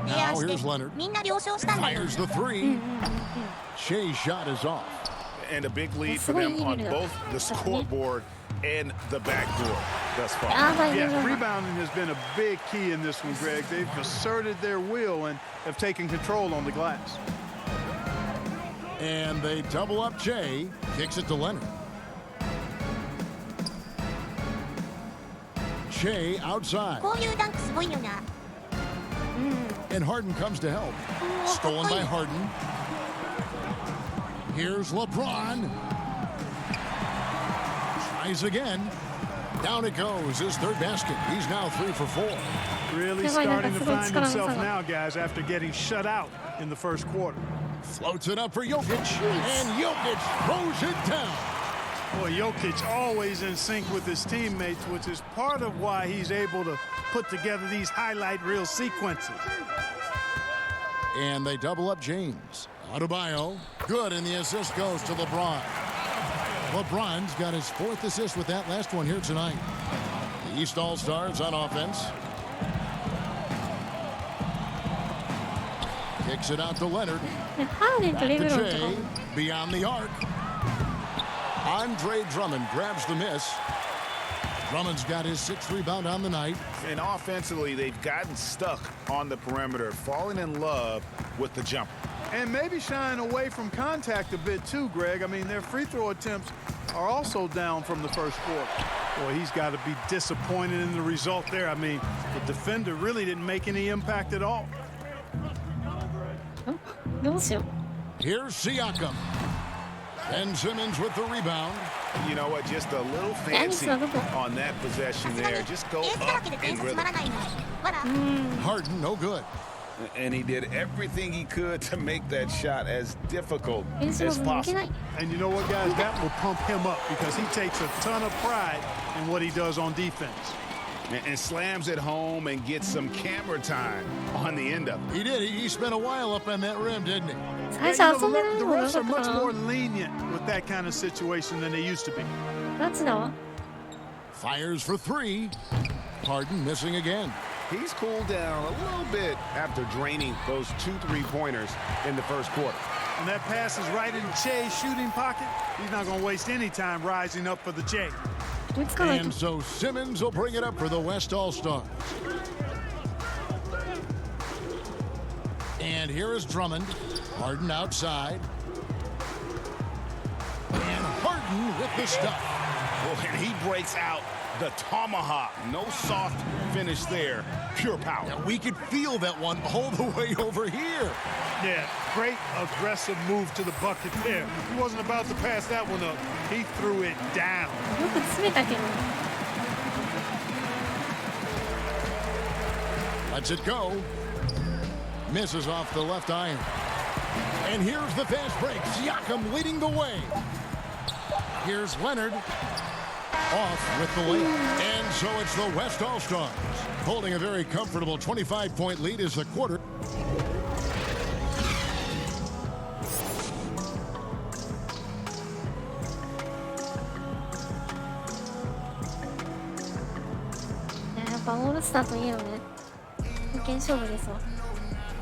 Now here's Leonard. Fires the three. Che's shot is off. And a big lead for them on both the scoreboard and the backdoor thus far. Yeah, rebounding has been a big key in this one, Greg. They've asserted their will and have taken control on the glass. And they double up Che. Kicks it to Leonard. Che outside. And Harden comes to help. Stolen by Harden. Here's LeBron. Tries again. Down it goes. His third basket. He's now 3 for 4. Really starting to find himself now, guys, after getting shut out in the first quarter. Floats it up for Jokic. And Jokic throws it down. Boy, Jokic always in sync with his teammates, which is part of why he's able to put together these highlight reel sequences. And they double up James. Adebayo, good, and the assist goes to LeBron. LeBron's got his 4th assist with that last one here tonight. The East All-Stars on offense. Kicks it out to Leonard. Back to Jay, beyond the arc. Andre Drummond grabs the miss. Drummond's got his 6th rebound on the night. And offensively, they've gotten stuck on the perimeter, falling in love with the jumper. And maybe shying away from contact a bit too, Greg. I mean, their free throw attempts are also down from the first quarter. Boy, he's got to be disappointed in the result there. I mean, the defender really didn't make any impact at all. Here's Siakam. Ben Simmons with the rebound. You know what? Just a little fancy on that possession there. Just go up and rhythm. Harden, no good. And he did everything he could to make that shot as difficult as possible. And you know what, guys? That will pump him up because he takes a ton of pride in what he does on defense. And slams it home and gets some camera time on the end of it. He did. He spent a while up on that rim, didn't he? Yeah, you know, the refs are much more lenient with that kind of situation than they used to be. Fires for 3. Harden missing again. He's cooled down a little bit after draining those 2 3-pointers in the first quarter. And that pass is right in Che's shooting pocket. He's not going to waste any time rising up for the Che. And so Simmons will bring it up for the West All-Stars. And here is Drummond. Harden outside. And Harden with the stuff. Oh, and he breaks out the tomahawk. No soft finish there. Pure power. Now we could feel that one all the way over here. Yeah, great aggressive move to the bucket there. He wasn't about to pass that one up. He threw it down. Lets it go. Misses off the left iron. And here's the fast break. Siakam leading the way. Here's Leonard. Off with the lead. And so it's the West All-Stars holding a very comfortable 25-point lead as the quarter.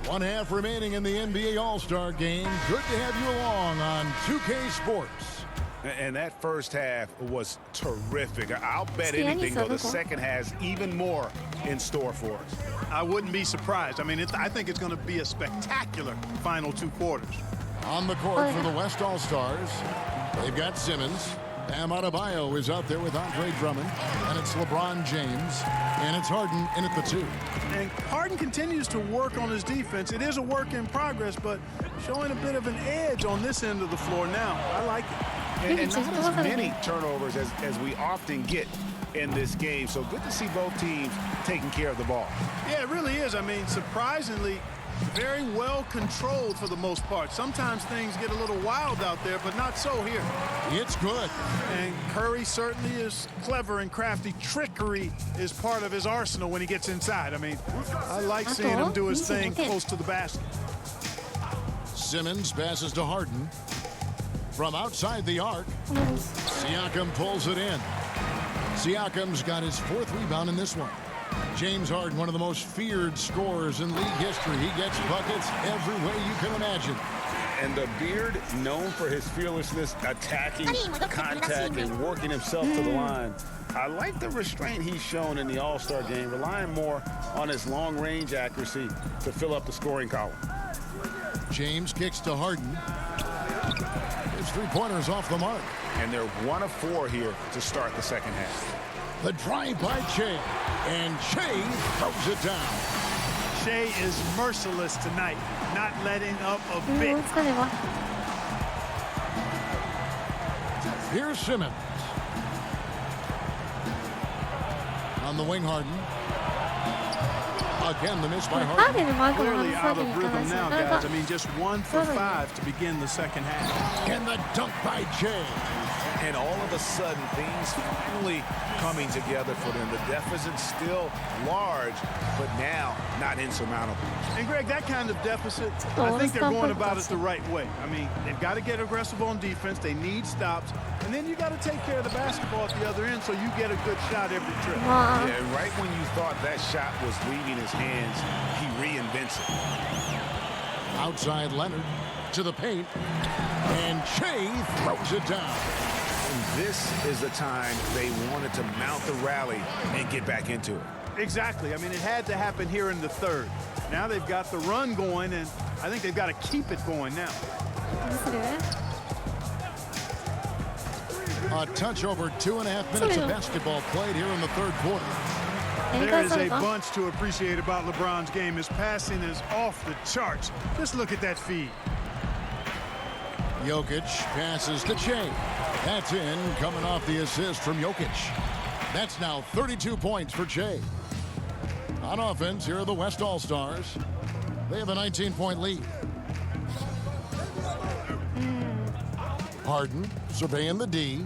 One half remaining in the NBA All-Star game. Good to have you along on 2K Sports. And that first half was terrific. I'll bet anything, though, the second has even more in store for us. I wouldn't be surprised. I mean, I think it's going to be a spectacular final 2 quarters. On the court for the West All-Stars, they've got Simmons. Bam Adebayo is out there with Andre Drummond. And it's LeBron James. And it's Harden in at the 2. And Harden continues to work on his defense. It is a work in progress, but showing a bit of an edge on this end of the floor now. I like it. And not as many turnovers as we often get in this game. So good to see both teams taking care of the ball. Yeah, it really is. I mean, surprisingly, very well controlled for the most part. Sometimes things get a little wild out there, but not so here. It's good. And Curry certainly is clever and crafty. Trickery is part of his arsenal when he gets inside. I mean, I like seeing him do his thing close to the basket. Simmons passes to Harden. From outside the arc, Siakam pulls it in. Siakam's got his 4th rebound in this one. James Harden, one of the most feared scorers in league history. He gets buckets every way you can imagine. And the beard, known for his fearlessness, attacking, contact, and working himself to the line. I like the restraint he's shown in the All-Star game, relying more on his long-range accuracy to fill up the scoring column. James kicks to Harden. His 3-pointers off the mark. And they're 1 of 4 here to start the second half. The drive by Shea. And Shea throws it down. Shea is merciless tonight, not letting up a bit. Here's Simmons. On the wing, Harden. Again, the miss by Harden. Clearly out of rhythm now, guys. I mean, just 1 for 5 to begin the second half. And the dunk by Jay. And all of a sudden, things finally coming together for them. The deficit's still large, but now not insurmountable. And Greg, that kind of deficit, I think they're going about it the right way. I mean, they've got to get aggressive on defense. They need stops. And then you got to take care of the basketball at the other end so you get a good shot every trip. Yeah, and right when you thought that shot was leaving his hands, he reinvents it. Outside Leonard to the paint. And Shea throws it down. And this is the time they wanted to mount the rally and get back into it. Exactly. I mean, it had to happen here in the third. Now they've got the run going, and I think they've got to keep it going now. A touch over 2.5 minutes of basketball played here in the third quarter. There is a bunch to appreciate about LeBron's game. His passing is off the charts. Just look at that feed. Jokic passes to Shea. That's in, coming off the assist from Jokic. That's now 32 points for Shea. On offense, here are the West All-Stars. They have a 19-point lead. Harden surveying the D.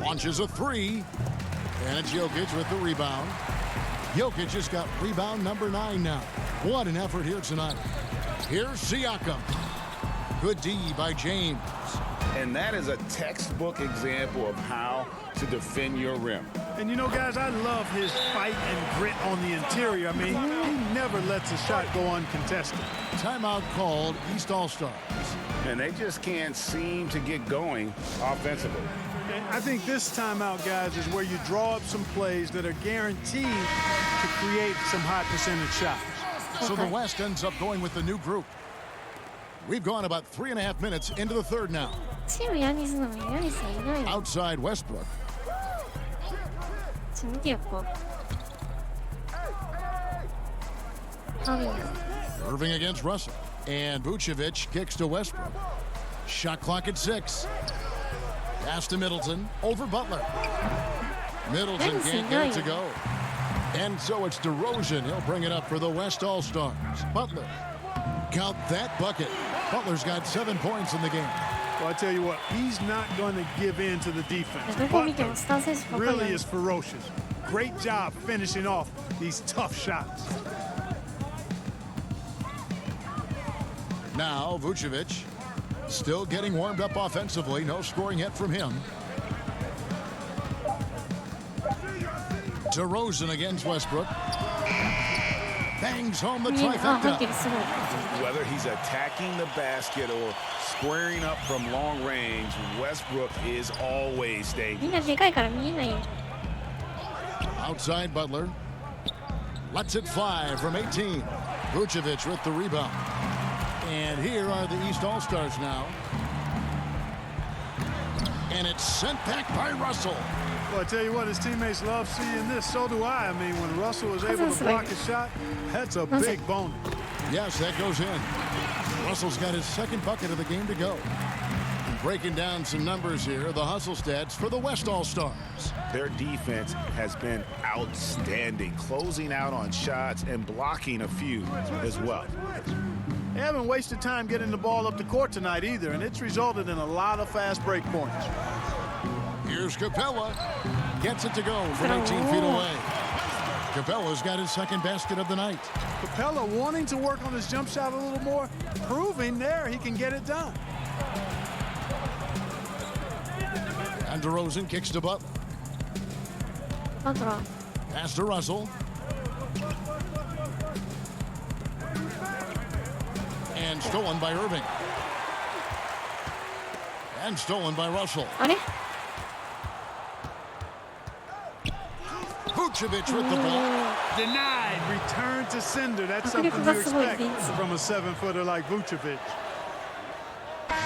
Launches a 3. And it's Jokic with the rebound. Jokic just got rebound number 9 now. What an effort here tonight. Here's Siakam. Good D by James. And that is a textbook example of how to defend your rim. And you know, guys, I love his fight and grit on the interior. I mean, he never lets a shot go uncontested. Timeout called, East All-Stars. And they just can't seem to get going offensively. And I think this timeout, guys, is where you draw up some plays that are guaranteed to create some high percentage shots. So the West ends up going with the new group. We've gone about 3.5 minutes into the third now. Outside Westbrook. Irving against Russell. And Vucevic kicks to Westbrook. Shot clock at 6. Pass to Middleton. Over Butler. Middleton can't get it to go. And so it's DeRozan. He'll bring it up for the West All-Stars. Butler. Count that bucket. Butler's got 7 points in the game. Well, I tell you what, he's not going to give in to the defense. Butler really is ferocious. Great job finishing off these tough shots. Now Vucevic still getting warmed up offensively. No scoring yet from him. DeRozan against Westbrook. bangs home the trifecta. Whether he's attacking the basket or squaring up from long range, Westbrook is always dangerous. Outside Butler. Lets it fly from 18. Vucevic with the rebound. And here are the East All-Stars now. And it's sent back by Russell. Well, I tell you what, his teammates love seeing this. So do I. I mean, when Russell was able to block a shot, that's a big bonus. Yes, that goes in. Russell's got his second bucket of the game to go. Breaking down some numbers here, the hustle stats for the West All-Stars. Their defense has been outstanding, closing out on shots and blocking a few as well. They haven't wasted time getting the ball up the court tonight either, and it's resulted in a lot of fast break points. Here's Capella. Gets it to go from 18 feet away. Capella's got his second basket of the night. Capella wanting to work on his jump shot a little more, proving there he can get it done. And DeRozan kicks to Butler. Pass to Russell. And stolen by Irving. And stolen by Russell. Vucevic with the ball. Denied. Return to sender. That's something you expect from a 7-footer like Vucevic.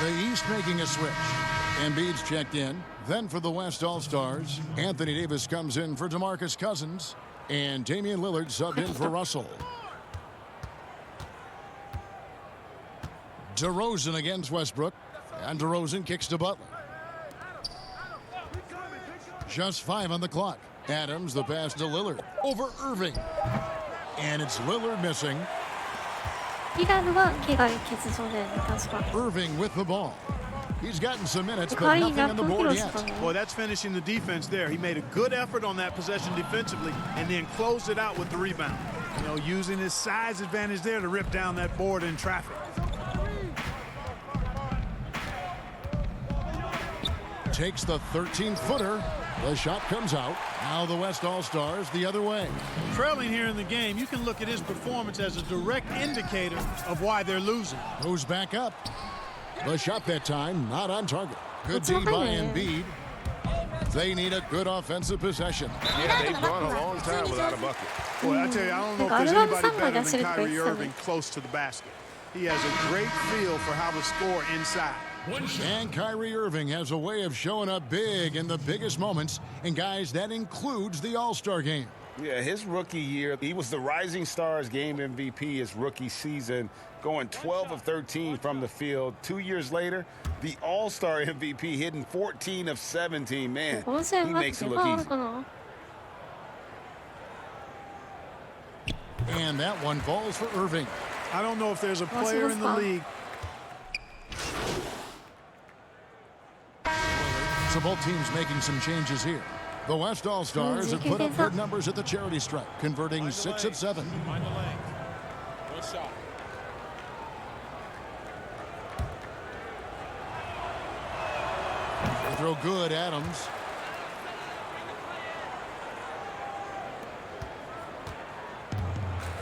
The East making a switch. Embiid's checked in. Then for the West All-Stars, Anthony Davis comes in for DeMarcus Cousins. And Damian Lillard subbed in for Russell. DeRozan against Westbrook. And DeRozan kicks to Butler. Just 5 on the clock. Adams, the pass to Lillard. Over Irving. And it's Lillard missing. Irving with the ball. He's gotten some minutes, but nothing on the board yet. Well, that's finishing the defense there. He made a good effort on that possession defensively and then closed it out with the rebound. You know, using his size advantage there to rip down that board in traffic. Takes the 13-footer. The shot comes out. Now the West All-Stars the other way. Trailing here in the game, you can look at his performance as a direct indicator of why they're losing. Goes back up. The shot that time, not on target. Good D by Embiid. They need a good offensive possession. Yeah, they've gone a long time without a bucket. Boy, I tell you, I don't know if there's anybody better than Kyrie Irving close to the basket. He has a great feel for how to score inside. And Kyrie Irving has a way of showing up big in the biggest moments. And guys, that includes the All-Star game. Yeah, his rookie year, he was the Rising Stars game MVP his rookie season, going 12 of 13 from the field. 2 years later, the All-Star MVP hitting 14 of 17. Man, he makes it look easy. And that one falls for Irving. I don't know if there's a player in the league. So both teams making some changes here. The West All-Stars have put up good numbers at the charity stripe, converting 6 of 7. Good shot. They throw good, Adams.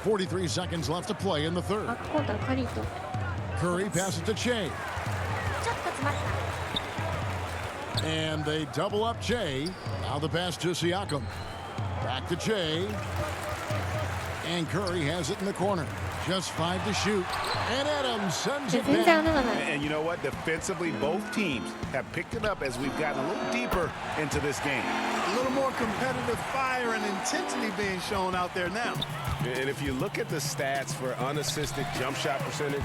.43 seconds left to play in the third. Curry passes to Che. And they double up Che. Now the pass to Siakam. Back to Che. And Curry has it in the corner. Just 5 to shoot. And Adams sends it back. And you know what? Defensively, both teams have picked it up as we've gotten a little deeper into this game. A little more competitive fire and intensity being shown out there now. And if you look at the stats for unassisted jump shot percentage,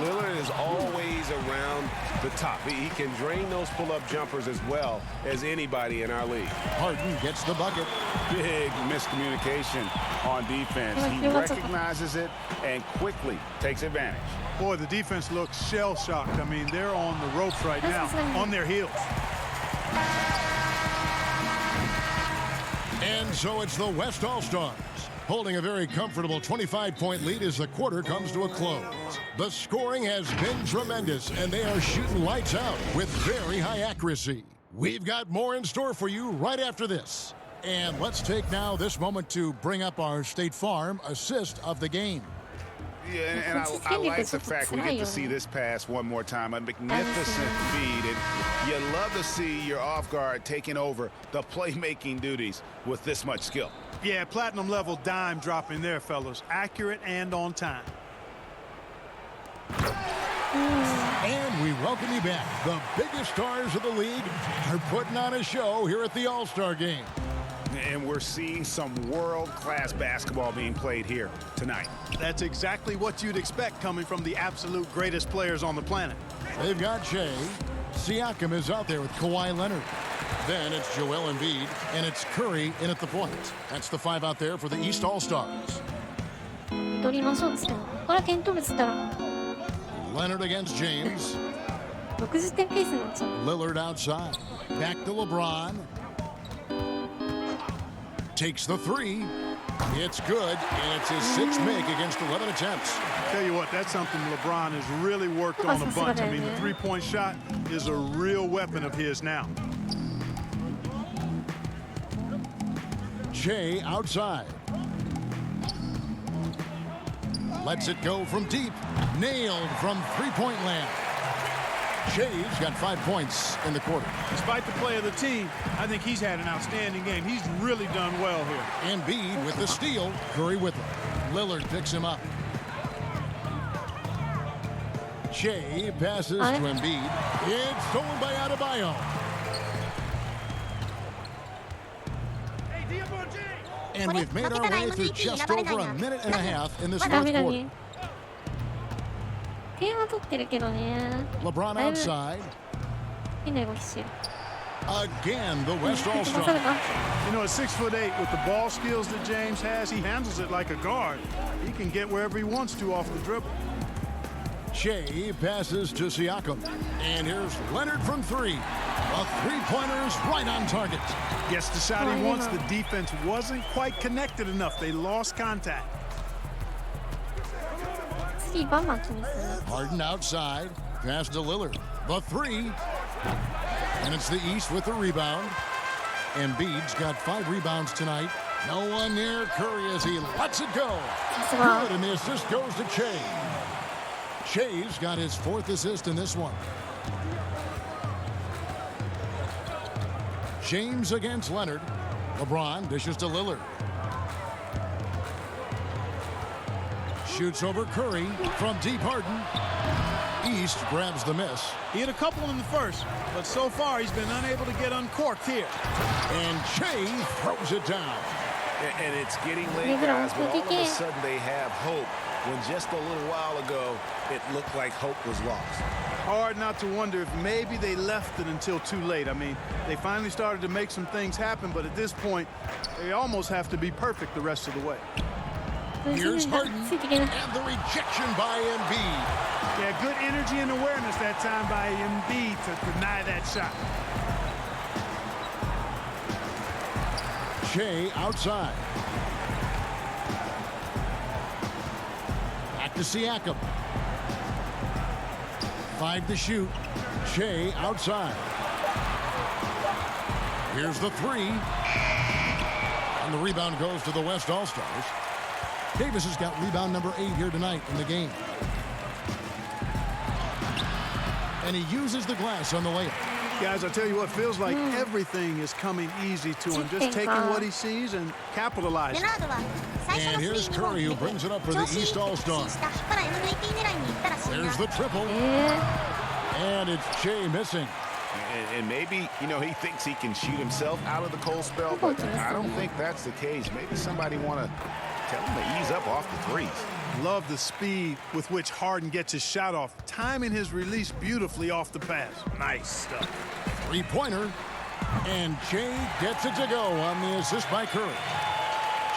Lillard is always around the top. He can drain those pull-up jumpers as well as anybody in our league. Harden gets the bucket. Big miscommunication on defense. He recognizes it and quickly takes advantage. Boy, the defense looks shell-shocked. I mean, they're on the ropes right now, on their heels. And so it's the West All-Stars, holding a very comfortable 25-point lead as the quarter comes to a close. The scoring has been tremendous, and they are shooting lights out with very high accuracy. We've got more in store for you right after this. And let's take now this moment to bring up our State Farm assist of the game. Yeah, and I like the fact we get to see this pass one more time. A magnificent feed, and you love to see your off guard taking over the playmaking duties with this much skill. Yeah, platinum level dime dropping there, fellas. Accurate and on time. And we welcome you back. The biggest stars of the league are putting on a show here at the All-Star Game. And we're seeing some world-class basketball being played here tonight. That's exactly what you'd expect coming from the absolute greatest players on the planet. They've got Shea. Siakam is out there with Kawhi Leonard. Then it's Joel Embiid, and it's Curry in at the point. That's the five out there for the East All-Stars. Leonard against James. Lillard outside. Back to LeBron. Takes the three. It's good, and it's his sixth make against 11 attempts. Tell you what, that's something LeBron has really worked on a bunch. I mean, the three-point shot is a real weapon of his now. Shea outside. Lets it go from deep. Nailed from three-point land. Shea's got 5 points in the quarter. Despite the play of the team, I think he's had an outstanding game. He's really done well here. Embiid with the steal. Curry with it. Lillard picks him up. Shea passes to Embiid. It's stolen by Adebayo. And we've made our way through just over a minute and a half in this fourth quarter. LeBron outside. Again, the West All-Star. You know, at 6'8" with the ball skills that James has, he handles it like a guard. He can get wherever he wants to off the dribble. Shea passes to Siakam. And here's Leonard from three. A three-pointer's right on target. Gets the shot he wants. The defense wasn't quite connected enough. They lost contact. Harden outside. Pass to Lillard. The three. And it's the East with the rebound. Embiid's got 5 rebounds tonight. No one near Curry as he lets it go. Good, and the assist goes to Shea. Shea's got his 4th assist in this one. James against Leonard. LeBron dishes to Lillard. Shoots over Curry from deep. Harden. East grabs the miss. He had a couple in the first, but so far he's been unable to get uncorked here. And Shea throws it down. And it's getting late, guys, but all of a sudden they have hope when just a little while ago it looked like hope was lost. Hard not to wonder if maybe they left it until too late. I mean, they finally started to make some things happen, but at this point, they almost have to be perfect the rest of the way. Here's Harden, and the rejection by Embiid. Yeah, good energy and awareness that time by Embiid to deny that shot. Shea outside. Back to Siakam. 5 to shoot. Shea outside. Here's the three. And the rebound goes to the West All-Stars. Davis has got rebound number 8 here tonight in the game. And he uses the glass on the layup. Guys, I tell you what, feels like everything is coming easy to him. Just taking what he sees and capitalizing. And here's Curry, who brings it up for the East All-Star. There's the triple. And it's Shea missing. And maybe, you know, he thinks he can shoot himself out of the cold spell, but I don't think that's the case. Maybe somebody want to tell him to ease up off the threes. Love the speed with which Harden gets his shot off, timing his release beautifully off the pass. Nice stuff. Three-pointer, and Shea gets it to go on the assist by Curry.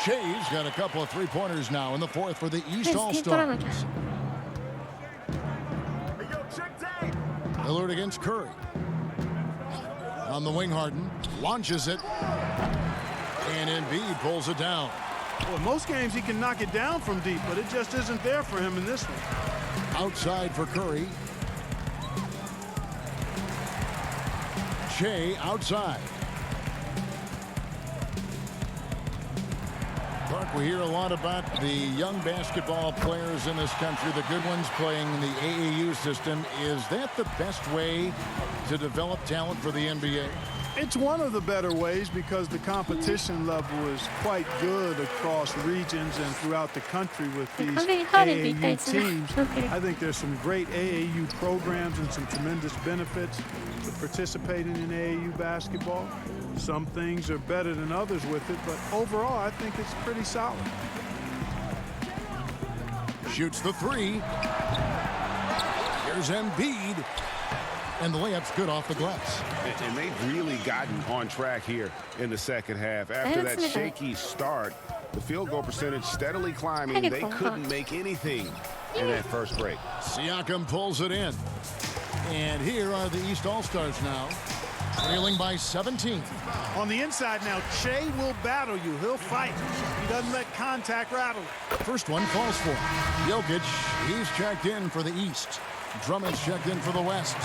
Shea's got a couple of three-pointers now in the 4th for the East All-Stars. Lillard against Curry. On the wing, Harden launches it, and Embiid pulls it down. Well, most games he can knock it down from deep, but it just isn't there for him in this one. Outside for Curry. Shea outside. Clark, we hear a lot about the young basketball players in this country, the good ones playing in the AAU system. Is that the best way to develop talent for the NBA? It's one of the better ways because the competition level is quite good across regions and throughout the country with these AAU teams. I think there's some great AAU programs and some tremendous benefits to participating in AAU basketball. Some things are better than others with it, but overall, I think it's pretty solid. Shoots the three. Here's Embiid. And the layup's good off the glass. And they've really gotten on track here in the second half. After that shaky start, the field goal percentage steadily climbing. They couldn't make anything in that first break. Siakam pulls it in. And here are the East All-Stars now, trailing by 17. On the inside now, Shea will battle you. He'll fight. He doesn't let contact rattle. First one falls for him. Jokic, he's checked in for the East. Drummond's checked in for the West.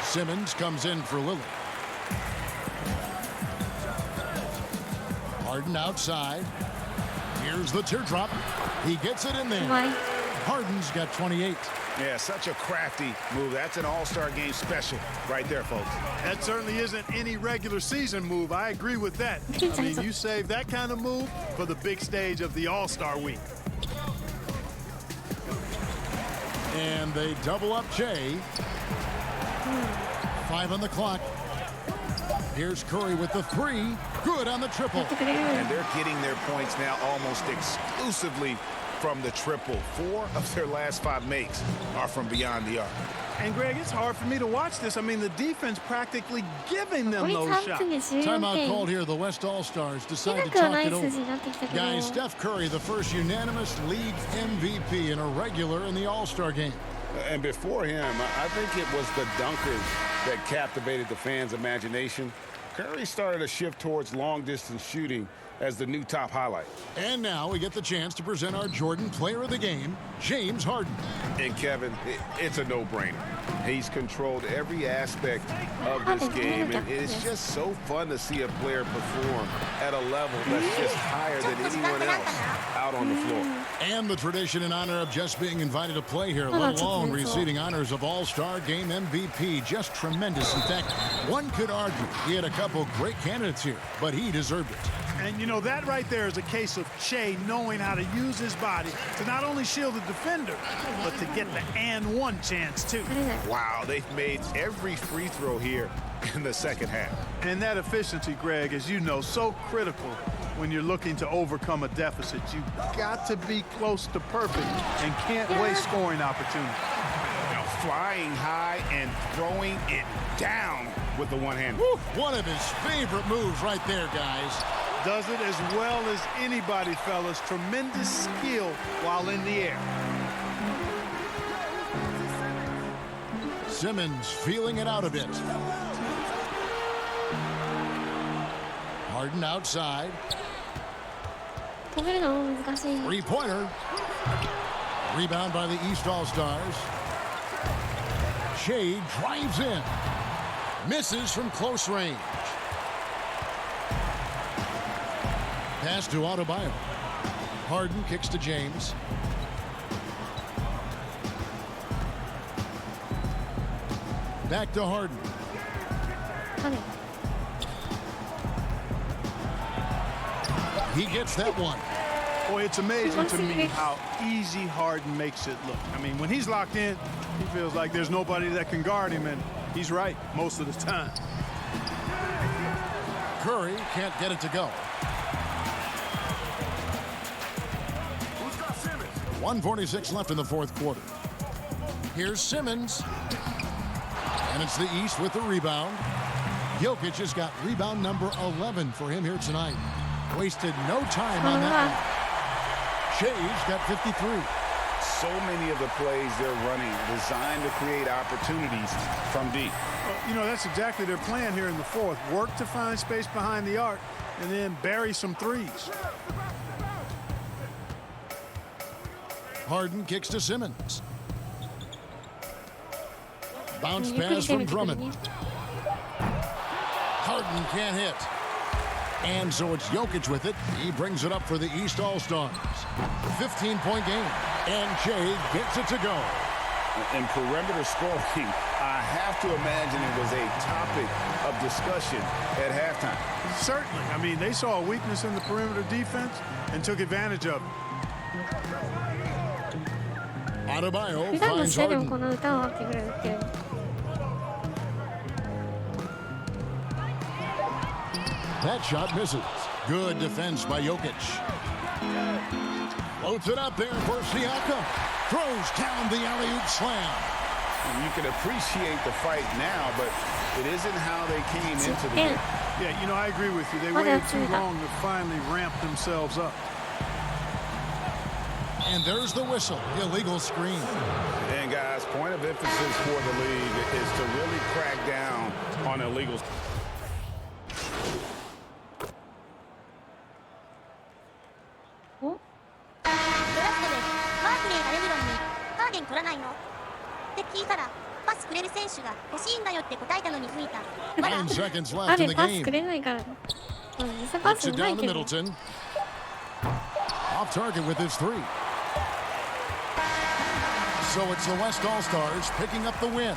Simmons comes in for Lillard. Harden outside. Here's the teardrop. He gets it in there. Harden's got 28. Yeah, such a crafty move. That's an all-star game special right there, folks. That certainly isn't any regular season move. I agree with that. I mean, you save that kind of move for the big stage of the All-Star week. And they double up Jay. 5 on the clock. Here's Curry with the three. Good on the triple. And they're getting their points now almost exclusively from the triple. 4 of their last 5 makes are from beyond the arc. And Greg, it's hard for me to watch this. I mean, the defense practically giving them those shots. Timeout called here. The West All-Stars decide to talk it over. Guys, Steph Curry, the first unanimous league MVP and a regular in the All-Star game. And before him, I think it was the dunkers that captivated the fans' imagination. Curry started a shift towards long-distance shooting as the new top highlight. And now we get the chance to present our Jordan Player of the Game, James Harden. And Kevin, it's a no-brainer. He's controlled every aspect of this game, and it's just so fun to see a player perform at a level that's just higher than anyone else out on the floor. And the tradition and honor of just being invited to play here, let alone receiving honors of All-Star Game MVP. Just tremendous. In fact, one could argue he had a couple great candidates here, but he deserved it. And, you know, that right there is a case of Shea knowing how to use his body to not only shield the defender, but to get the and one chance, too. Wow, they've made every free throw here in the second half. And that efficiency, Greg, as you know, so critical when you're looking to overcome a deficit. You've got to be close to perfect and can't waste scoring opportunities. Now flying high and throwing it down with the one hand. One of his favorite moves right there, guys. Does it as well as anybody, fellas. Tremendous skill while in the air. Simmons feeling it out a bit. Harden outside. Three-pointer. Rebound by the East All-Stars. Shea drives in. Misses from close range. Pass to Adebayo. Harden kicks to James. Back to Harden. He gets that one. Boy, it's amazing to me how easy Harden makes it look. I mean, when he's locked in, he feels like there's nobody that can guard him, and he's right most of the time. Curry can't get it to go. 1:46 left in the fourth quarter. Here's Simmons. And it's the East with the rebound. Jokic has got rebound number 11 for him here tonight. Wasted no time on that one. Shea's got 53. So many of the plays they're running designed to create opportunities from deep. Well, you know, that's exactly their plan here in the fourth. Work to find space behind the arc and then bury some threes. Harden kicks to Simmons. Bounce pass from Drummond. Harden can't hit. And so it's Jokic with it. He brings it up for the East All-Stars. 15-point game. And Jay gets it to go. In perimeter scoring, I have to imagine it was a topic of discussion at halftime. Certainly. I mean, they saw a weakness in the perimeter defense and took advantage of it. Adebayo finds Harden. That shot misses. Good defense by Jokic. Floats it up there for Siakam. Throws down the alley-oop slam. And you can appreciate the fight now, but it isn't how they came into the game. Yeah, you know, I agree with you. They waited too long to finally ramp themselves up. And there's the whistle. Illegal screen. And guys, point of emphasis for the league is to really crack down on illegals. Nine seconds left in the game. Puts it down to Middleton. Off target with his three. So it's the West All-Stars picking up the win.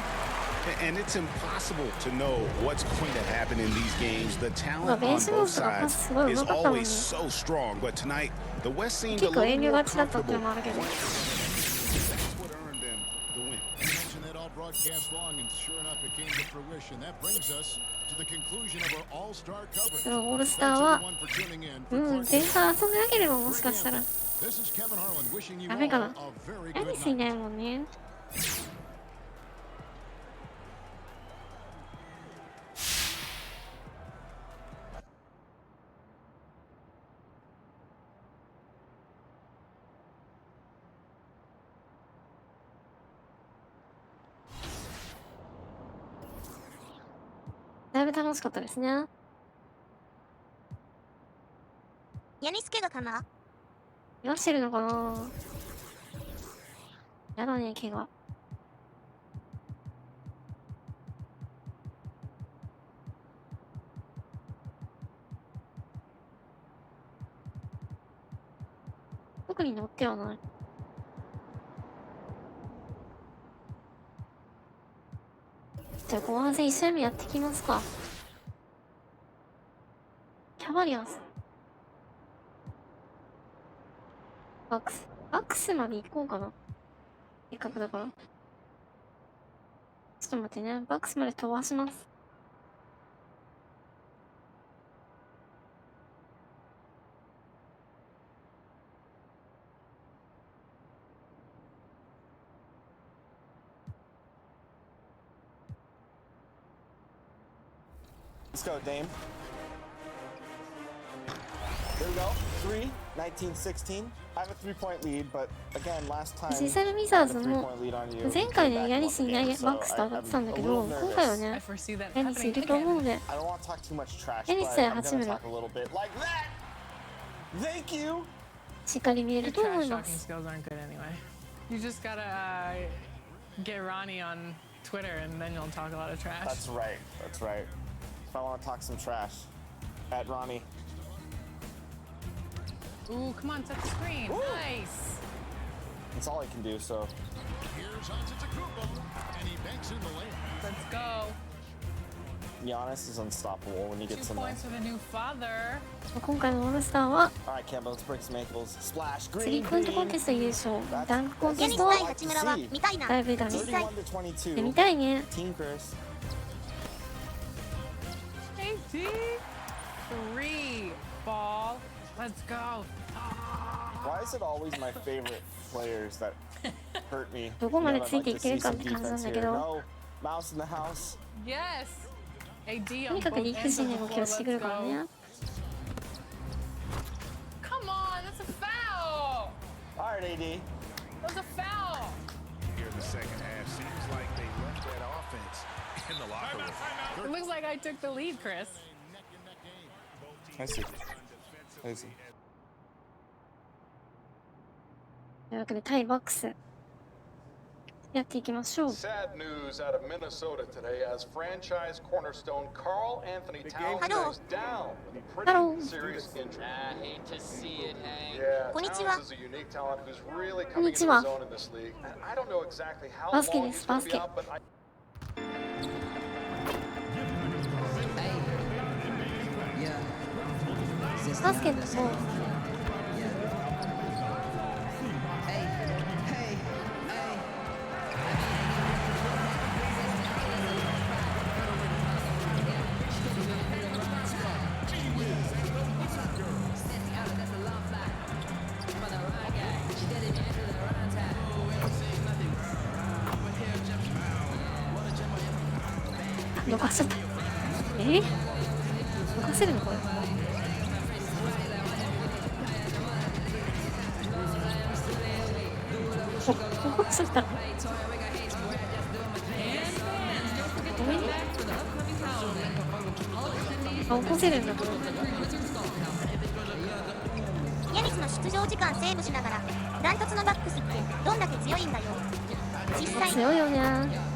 And it's impossible to know what's going to happen in these games. The talent on both sides is always so strong. But tonight, the West seemed a little more comfortable. That's what earned them the win. I mentioned that all broadcast long, and sure enough, it came to fruition. That brings us to the conclusion of our All-Star coverage. Thanks everyone for tuning in. This is Kevin Harlan wishing you all a very good night. だいぶ楽しかったですね。ヤニスケガかな？怪我してるのかな？やだね、怪我。特に乗ってはない。じゃあ後半戦1試合目やってきますか。キャバリアンス。バックスまで行こうかな。せっかくだから。ちょっと待ってね。バックスまで飛ばします。Let's go, Dame. There we go. 3, 19-16. I have a 3-point lead, but again, last time. 実際のウィザーズも前回ね、ヤニスいないバックスと当たってたんだけど、今回はね、ヤニスいると思うので、ヤニスや八村、しっかり見えると思います。You just gotta get Ronnie on Twitter and then you'll talk a lot of trash. That's right. That's right. If I want to talk some trash, at Ronnie. Ooh, come on, set the screen. Ooh. Nice. That's all I can do, so. Here's Antetokounmpo, and he banks in the layup. Let's go. Giannis is unstoppable when he gets in there. 2 points for the new father. 今回のオールスターは、Alright, Kemba, let's break some ankles. Splash, スリーポイントコンテスト優勝、ダンクコンテストはだいぶだね。で、見たいね。Team Chris. 3 ball. Let's go. Why is it always my favorite players that hurt me? どこまでついていけるかって感じなんだけど。No, mouse in the house. Yes. AD とにかく理不尽な動きをしてくるからね。Come on, that's a foul. Alright, AD. That's a foul. Here in the second half, seems like they left that offense in the locker room. It looks like I took the lead, Chris. I see. I see. というわけで、対バックス。やっていきましょう。 Sad news out of Minnesota today as franchise cornerstone Carl Anthony Towns goes down with a pretty serious injury. I hate to see it, Hank. Yeah, こんにちは。 Towns is a unique talent who's really coming into his own in this league. And I don't know exactly how long he's going to be out, but I... バスケットもどかしちゃった。どかせるのこれ。どうした？ごめんね。あ、起こせるんだこれ。ヤニスの出場時間セーブしながらダントツのバックスってどんだけ強いんだよ。実際強いよね。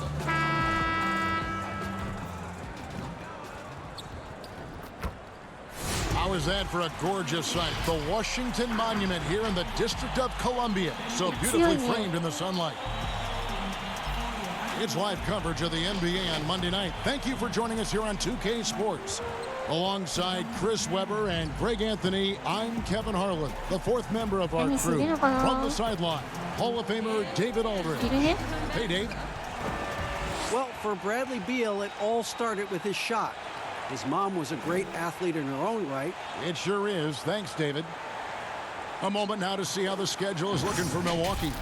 How is that for a gorgeous sight? The Washington Monument here in the District of Columbia, so beautifully framed in the sunlight. It's live coverage of the NBA on Monday night. Thank you for joining us here on 2K Sports. Alongside Chris Webber and Greg Anthony, I'm Kevin Harlan, the fourth member of our crew. From the sideline, Hall of Famer David Aldridge. Hey, Dave. Well, for Bradley Beal, it all started with his shot. His mom was a great athlete in her own right. It sure is. Thanks, David. A moment now to see how the schedule is looking for Milwaukee.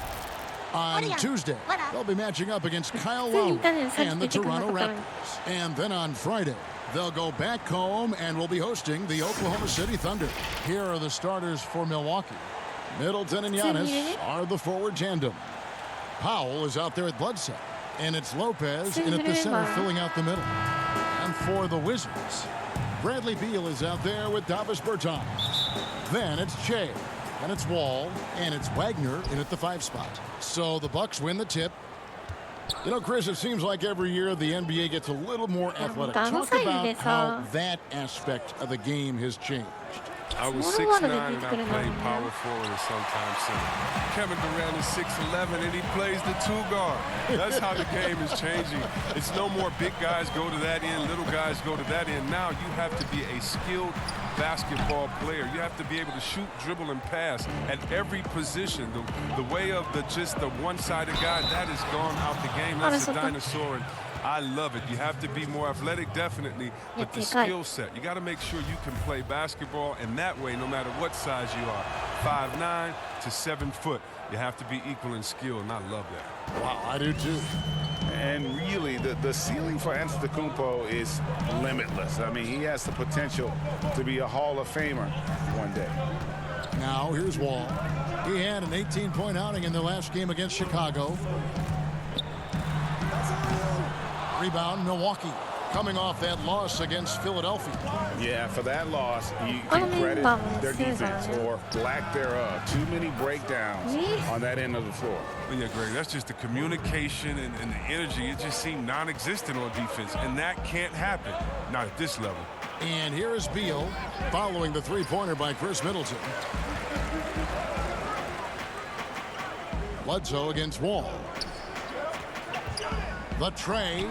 On Tuesday, they'll be matching up against Kyle Lowry and the Toronto Raptors. And then on Friday, they'll go back home and will be hosting the Oklahoma City Thunder. Here are the starters for Milwaukee. Middleton and Giannis are the forward tandem. Powell is out there at Bledsoe. And it's Lopez in at the center filling out the middle. And for the Wizards, Bradley Beal is out there with Davis Bertans. Then it's Shea, and it's Wall, and it's Wagner in at the 5 spot. So the Bucks win the tip. You know, Chris, it seems like every year the NBA gets a little more athletic. Talk about how that aspect of the game has changed. I was 6'9" and I played power forward and sometimes center. Kevin Durant is 6'11" and he plays the 2-guard. That's how the game is changing. It's no more big guys go to that end, little guys go to that end. Now you have to be a skilled basketball player. You have to be able to shoot, dribble, and pass at every position. The way of just the one-sided guy, that has gone out the game. That's a dinosaur. And I love it. You have to be more athletic, definitely, but the skill set. You got to make sure you can play basketball, and that way, no matter what size you are, 5'9" to 7 foot, you have to be equal in skill, and I love that. Wow, I do too. And really, the ceiling for Antetokounmpo is limitless. I mean, he has the potential to be a Hall of Famer one day. Now, here's Wall. He had an 18-point outing in their last game against Chicago. Rebound, Milwaukee, coming off that loss against Philadelphia. Yeah, for that loss, you can credit their defense or lack thereof. Too many breakdowns on that end of the floor. Well, yeah, Greg, that's just the communication and the energy. It just seemed non-existent on defense, and that can't happen, not at this level. And here is Beal following the three-pointer by Chris Middleton. Bledsoe against Wall. The tray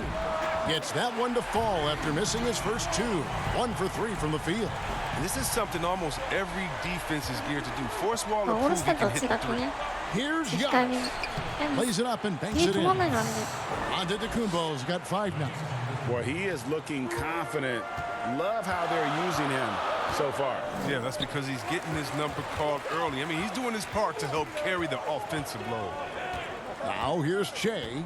gets that one to fall after missing his first 2. 1 for 3 from the field. And this is something almost every defense is geared to do. Force Wall to prove he can hit the 3. Here's Giannis. Lays it up and banks it in. Antetokounmpo's got 5 now. Well, he is looking confident. Love how they're using him so far. Yeah, that's because he's getting his number called early. I mean, he's doing his part to help carry the offensive load. Now here's Shea.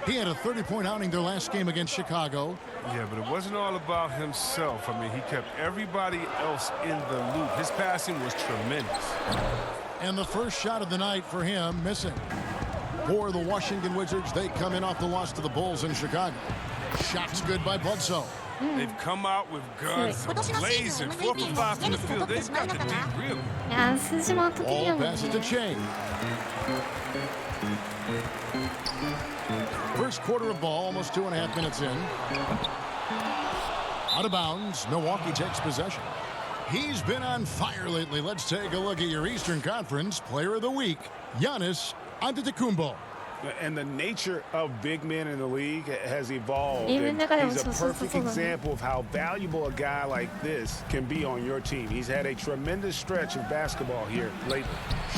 He had a 30-point outing their last game against Chicago. Yeah, but it wasn't all about himself. I mean, he kept everybody else in the loop. His passing was tremendous. And the first shot of the night for him, missing. For the Washington Wizards, they come in off the loss to the Bulls in Chicago. Shots good by Bledsoe. They've come out with guns blazing, 4 for 5 from the field. They've got to be real. Ball passes to Shea. first quarter of ball, almost 2.5 minutes in. Out of bounds, Milwaukee takes possession. He's been on fire lately. Let's take a look at your Eastern Conference Player of the Week, Giannis Antetokounmpo. And the nature of big men in the league has evolved. And he's a perfect example of how valuable a guy like this can be on your team. He's had a tremendous stretch of basketball here lately.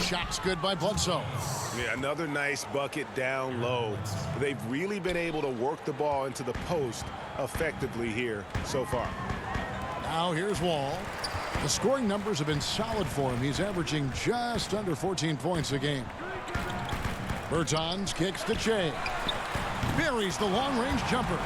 Shots good by Bledsoe. Yeah, another nice bucket down low. They've really been able to work the ball into the post effectively here so far. Now here's Wall. The scoring numbers have been solid for him. He's averaging just under 14 points a game. Bertans kicks to Che. Buries the long-range jumper.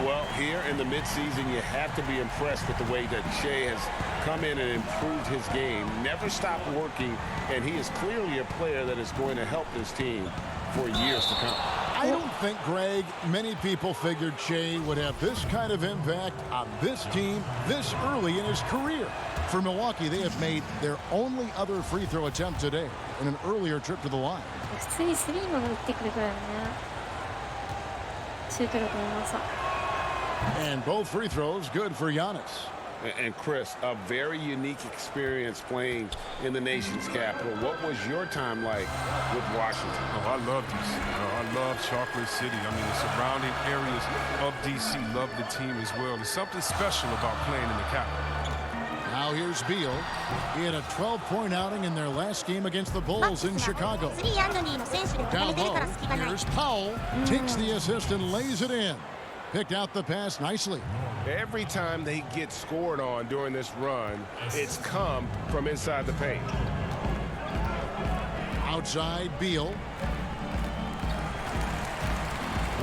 Well, here in the midseason, you have to be impressed with the way that Che has come in and improved his game. Never stopped working, and he is clearly a player that is going to help this team for years to come. I don't think, Greg, many people figured Che would have this kind of impact on this team this early in his career. For Milwaukee, they have made their only other free throw attempt today in an earlier trip to the line. And both free throws good for Giannis. And Chris, a very unique experience playing in the nation's capital. What was your time like with Washington? Oh, I love DC. I love Chocolate City. I mean, the surrounding areas of DC love the team as well. There's something special about playing in the capital. Now here's Beal. He had a 12-point outing in their last game against the Bulls in Chicago. Down low, here's Powell. Takes the assist and lays it in. Picked out the pass nicely. Every time they get scored on during this run, it's come from inside the paint. Outside, Beal.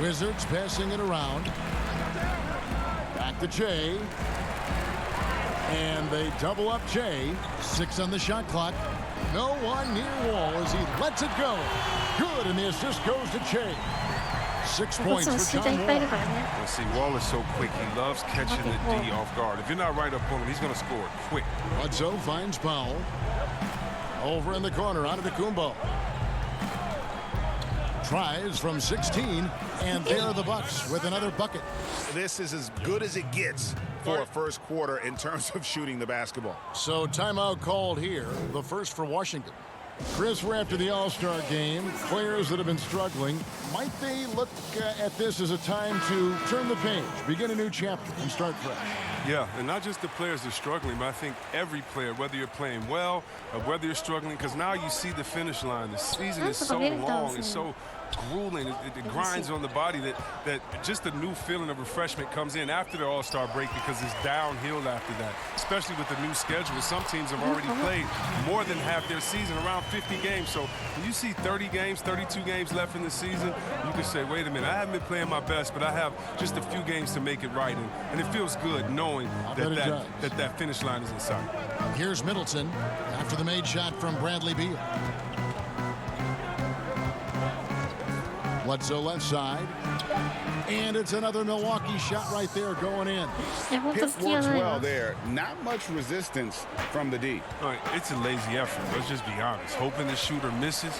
Wizards passing it around. Back to Che. And they double up Che. 6 on the shot clock. No one near Wall as he lets it go. Good, and the assist goes to Che. 6 points for John Wall. Well, see, Wall is so quick. He loves catching the D off guard. If you're not right up on him, he's going to score it quick. Bledsoe finds Powell. Over in the corner, Antetokounmpo. Tries from 16, and there are the Bucks with another bucket. This is as good as it gets for a first quarter in terms of shooting the basketball. So timeout called here, the first for Washington. Chris, we're after the All-Star game. Players that have been struggling, might they look at this as a time to turn the page, begin a new chapter, and start fresh? Yeah, and not just the players that are struggling, but I think every player, whether you're playing well or whether you're struggling, because now you see the finish line. The season is so long, it's so grueling, it grinds on the body that just a new feeling of refreshment comes in after the All-Star break because it's downhill after that, especially with the new schedule. Some teams have already played more than half their season, around 50 games. So when you see 30 games, 32 games left in the season, you can say, wait a minute, I haven't been playing my best, but I have just a few games to make it right. And it feels good knowing that finish line is in sight. Here's Middleton after the made shot from Bradley Beal. Bledsoe left side. And it's another Milwaukee shot right there going in. Pitt works well there. Not much resistance from the D. All right, it's a lazy effort. Let's just be honest. Hoping the shooter misses,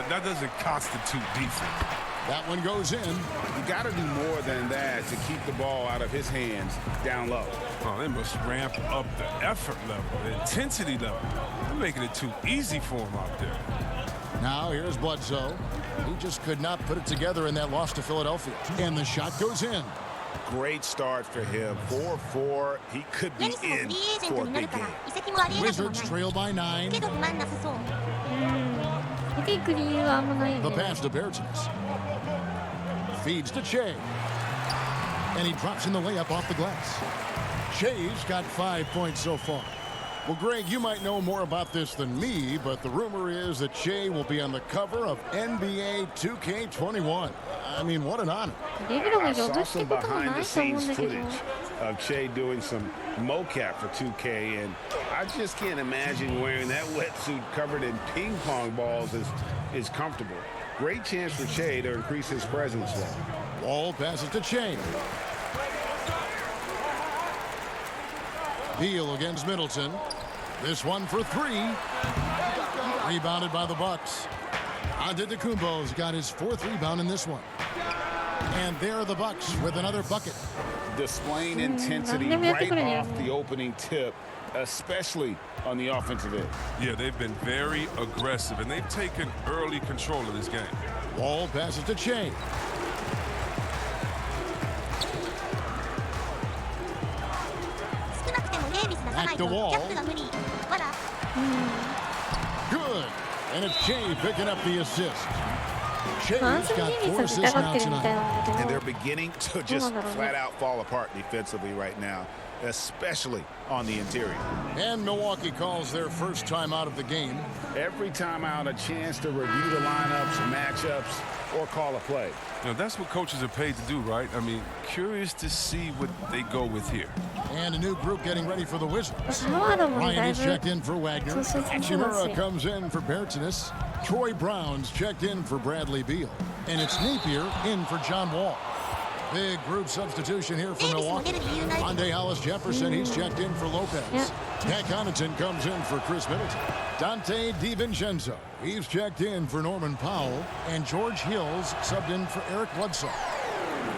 that doesn't constitute defense. That one goes in. You got to do more than that to keep the ball out of his hands down low. Oh, they must ramp up the effort level, the intensity level. They're making it too easy for him out there. Now here's Bledsoe. He just could not put it together in that loss to Philadelphia. And the shot goes in. Great start for him. 4-4. He could be in for a big game. Wizards trail by 9. The pass to Bertans. Feeds to Che. And he drops in the layup off the glass. Che's got 5 points so far. Well, Greg, you might know more about this than me, but the rumor is that Che will be on the cover of NBA2K20. I mean, what an honor. I saw some behind-the-scenes footage of Che doing some mocap for 2K, and I just can't imagine wearing that wetsuit covered in ping pong balls is comfortable. Great chance for Che to increase his presence there. Wall passes to Che. Beal against Middleton. This one for 3. Rebounded by the Bucks. Antetokounmpo's got his 4th rebound in this one. And there are the Bucks with another bucket. Displaying intensity right off the opening tip, especially on the offensive end. Yeah, they've been very aggressive, and they've taken early control of this game. Wall passes to Shea. Back to Wall. Good. And it's Shea picking up the assist. Shea's got 4 assists now tonight. And they're beginning to just flat out fall apart defensively right now, especially on the interior. And Milwaukee calls their first time out of the game. Every time out, a chance to review the lineups, matchups, or call a play. Now, that's what coaches are paid to do, right? I mean, curious to see what they go with here. And a new group getting ready for the Wizards. Ryan is checked in for Wagner. Hachimura comes in for Bertsinus. Troy Brown's checked in for Bradley Beal. And it's Napier in for John Wall. Big group substitution here for Milwaukee. Monday Hollis Jefferson, he's checked in for Lopez. Pat Connaughton comes in for Chris Middleton. Dante DiVincenzo, he's checked in for Norman Powell. And George Hill's subbed in for Eric Bledsoe.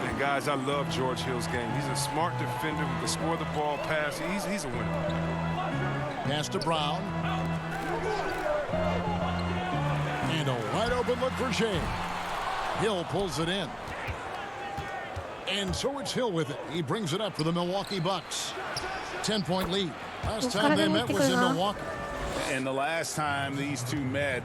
And guys, I love George Hill's game. He's a smart defender who can score the ball, pass. He's a winner. Pass to Brown. And a wide open look for Shea. Hill pulls it in. And so it's Hill with it. He brings it up for the Milwaukee Bucks. 10-point lead. Last time they met was in Milwaukee. And the last time these two met,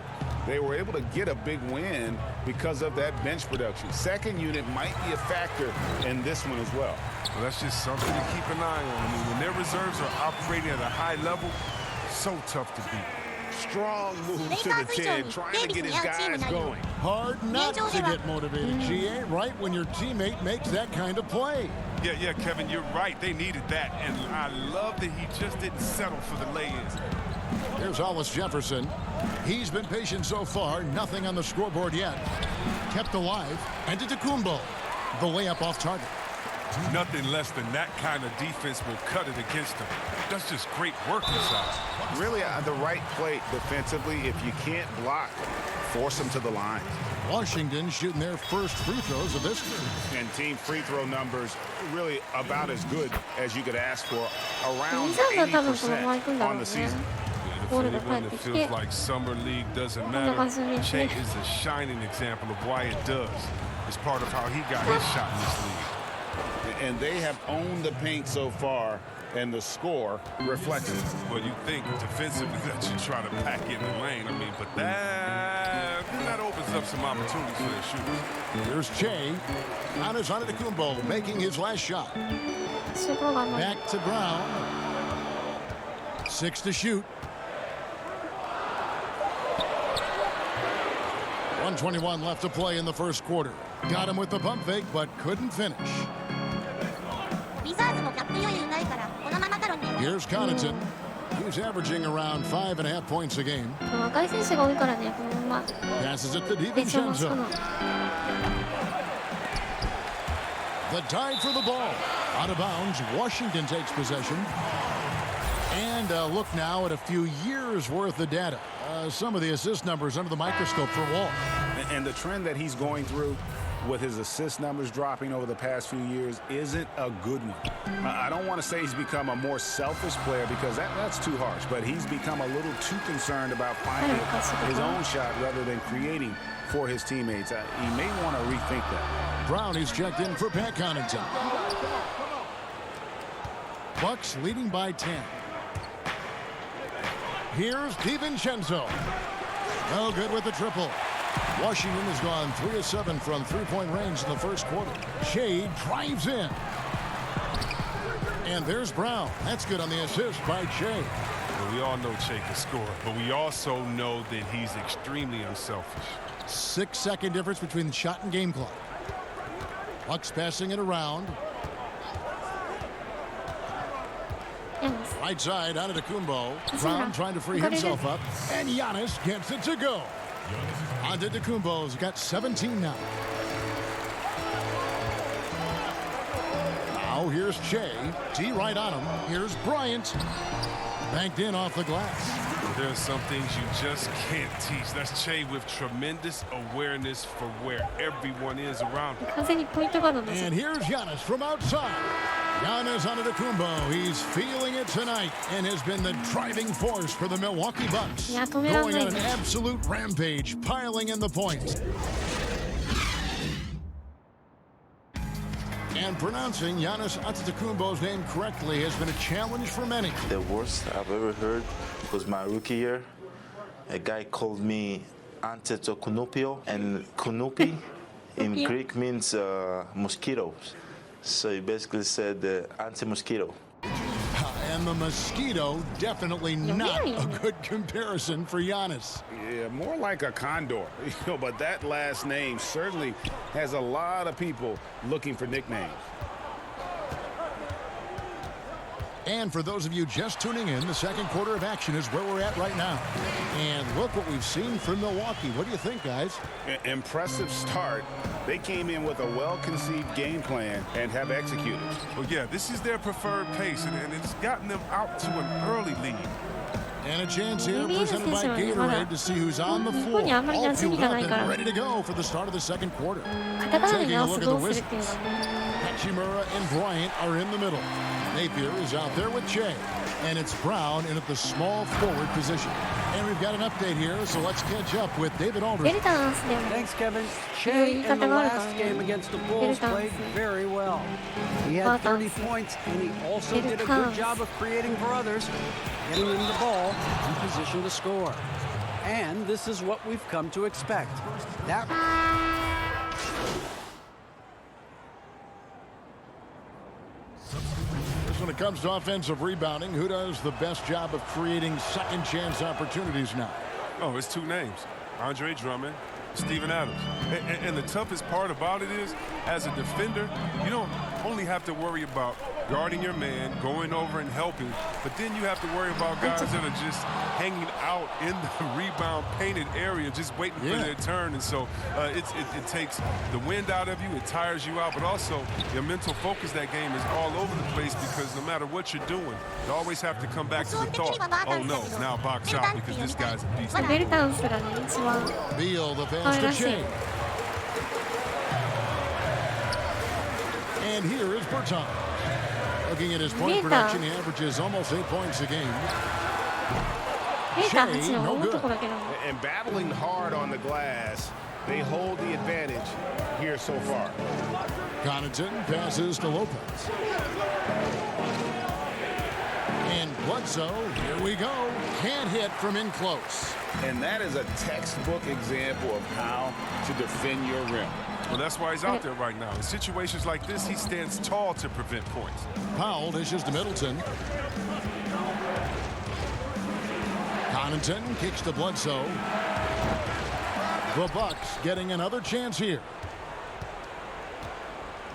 they were able to get a big win because of that bench production. Second unit might be a factor in this one as well. Well, that's just something to keep an eye on. I mean, when their reserves are operating at a high level, so tough to beat. Strong move to the 10, trying to get his guys going. Hard not to get motivated, GA, right when your teammate makes that kind of play. Yeah, Kevin, you're right. They needed that, and I love that he just didn't settle for the lay-ins. Here's Hollis Jefferson. He's been patient so far, nothing on the scoreboard yet. Kept alive, and Antetokounmpo, the layup off target. Nothing less than that kind of defense will cut it against them. That's just great work inside. Really, the right play defensively. If you can't block, force them to the line. Washington shooting their first free throws of this game. And team free throw numbers really about as good as you could ask for. Around 80% on the season. For anyone that feels like summer league doesn't matter, Che is a shining example of why it does. It's part of how he got his shot in this league. And they have owned the paint so far, and the score reflects it. Well, you think defensively that you try to pack in the lane. I mean, but that opens up some opportunities for their shooters. Here's Che. Giannis Antetokounmpo making his last shot. Back to Brown. 6 to shoot. 1:21 left to play in the first quarter. Got him with the pump fake, but couldn't finish. Here's Connaughton. He's averaging around 5.5 points a game. Passes it to DiVincenzo. The dive for the ball. Out of bounds. Washington takes possession. And look now at a few years worth of data. Some of the assist numbers under the microscope for Wall. And the trend that he's going through with his assist numbers dropping over the past few years isn't a good one. I don't want to say he's become a more selfish player because that's too harsh, but he's become a little too concerned about finding his own shot rather than creating for his teammates. He may want to rethink that. Brown is checked in for Pat Connaughton. Bucks leading by 10. Here's DiVincenzo. No good with the triple. Washington has gone 3 of 7 from three-point range in the first quarter. Shea drives in. And there's Brown. That's good on the assist by Shea. Well, we all know Shea can score, but we also know that he's extremely unselfish. 6-second difference between the shot and game clock. Bucks passing it around. Right side, Antetokounmpo. Brown trying to free himself up. And Giannis gets it to go. Antetokounmpo's got 17 now. Now here's Shea. T right on him. Here's Bryant. Banked in off the glass. There are some things you just can't teach. That's Che with tremendous awareness for where everyone is around him. And here's Giannis from outside. Giannis Antetokounmpo, he's feeling it tonight and has been the driving force for the Milwaukee Bucks. Going on an absolute rampage, piling in the points. And pronouncing Giannis Antetokounmpo's name correctly has been a challenge for many. The worst I've ever heard was my rookie year. A guy called me Antetokounmpo, and Kunupi in Greek means mosquitoes. So he basically said anti-mosquito. And the mosquito, definitely not a good comparison for Giannis. Yeah, more like a condor. But that last name certainly has a lot of people looking for nicknames. And for those of you just tuning in, the second quarter of action is where we're at right now. And look what we've seen from Milwaukee. What do you think, guys? Impressive start. They came in with a well-conceived game plan and have executed. Well, yeah, this is their preferred pace, and it's gotten them out to an early lead. And a chance here presented by Gatorade to see who's on the floor. All fueled up and ready to go for the start of the second quarter. Taking a look at the Wizards. Hachimura and Bryant are in the middle. Napier is out there with Che. And it's Brown in at the small forward position. And we've got an update here, so let's catch up with David Aldridge. Thanks, Kevin. Che in the last game against the Bulls played very well. He had 30 points, and he also did a good job of creating for others, getting them the ball in position to score. And this is what we've come to expect. When it comes to offensive rebounding, who does the best job of creating second chance opportunities now? Oh, it's two names, Andre Drummond, Steven Adams. And the toughest part about it is, as a defender, you don't only have to worry about guarding your man, going over and helping, but then you have to worry about guys that are just hanging out in the rebound painted area, just waiting for their turn. And so it takes the wind out of you, it tires you out, but also your mental focus that game is all over the place because no matter what you're doing, you always have to come back to the thought, oh no, now box out because this guy's a beast. Beal, the pass to Che. And here is Bertans. Looking at his point production, he averages almost 8 points a game. Che, no good. And battling hard on the glass, they hold the advantage here so far. Connaughton passes to Lopez. And Bledsoe, here we go. Can't hit from in close. And that is a textbook example of how to defend your rim. Well, that's why he's out there right now. In situations like this, he stands tall to prevent points. Powell dishes to Middleton. Connaughton kicks to Bledsoe. The Bucks getting another chance here.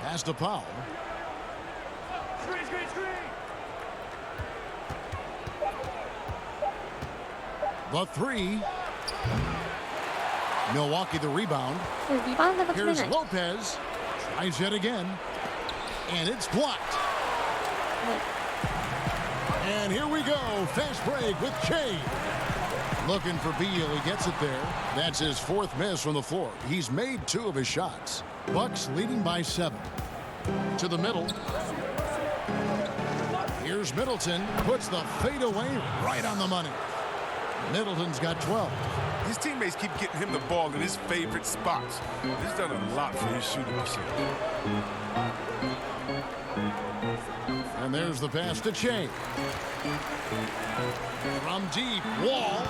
Pass to Powell. The three. Milwaukee the rebound. Here's Lopez. Tries it again. And it's blocked. And here we go. Fast break with Che. Looking for Beal. He gets it there. That's his fourth miss from the floor. He's made 2 of his shots. Bucks leading by 7. To the middle. Here's Middleton. Puts the fadeaway right on the money. Middleton's got 12. His teammates keep getting him the ball in his favorite spots. He's done a lot for his shooting percentage. And there's the pass to Che. From deep, Wall.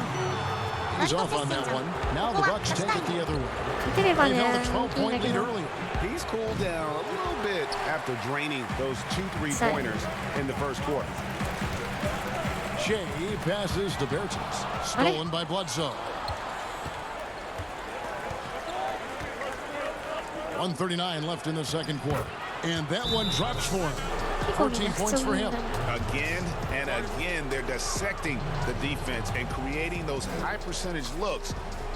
He's off on that one. Now the Bucks take it the other way. They held a 12-point lead earlier. He's cooled down a little bit after draining those 2 3-pointers in the first quarter. Che passes to Bertans. Stolen by Bledsoe. 1:39 left in the second quarter. And that one drops for him. 14 points for him. Again and again, they're dissecting the defense and creating those high-percentage looks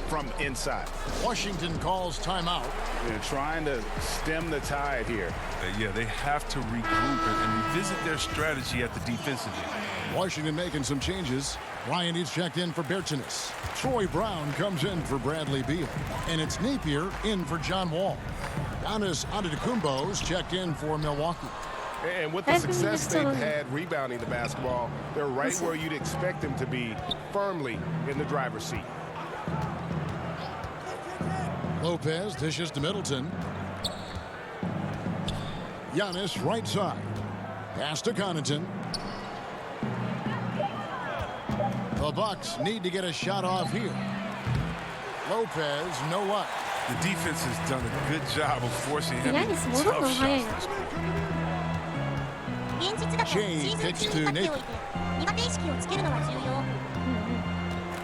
from inside. Washington calls timeout. They're trying to stem the tide here. Yeah, they have to regroup and revisit their strategy at the defensive end. Washington making some changes. Ryan is checked in for Bertanis. Troy Brown comes in for Bradley Beal. And it's Napier in for John Wall. Giannis Antetokounmpo's checked in for Milwaukee. And with the success they've had rebounding the basketball, they're right where you'd expect them to be, firmly in the driver's seat. Lopez dishes to Middleton. Giannis right side. Pass to Connaughton. The Bucks need to get a shot off here. Lopez, no luck. The defense has done a good job of forcing him into tough shots. Shea kicks to Nick.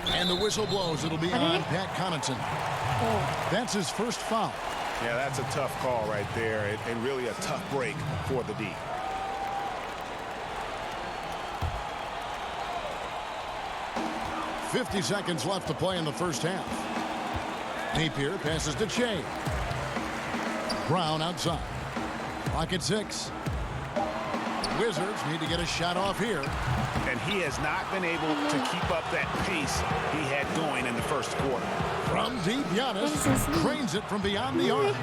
And the whistle blows. It'll be on Pat Connaughton. That's his first foul. Yeah, that's a tough call right there, and really a tough break for the D. .50 seconds left to play in the first half. Napier passes to Shea. Brown outside. Clock at 6. Wizards need to get a shot off here. And he has not been able to keep up that pace he had going in the first quarter. From deep, Giannis cranes it from beyond the arc.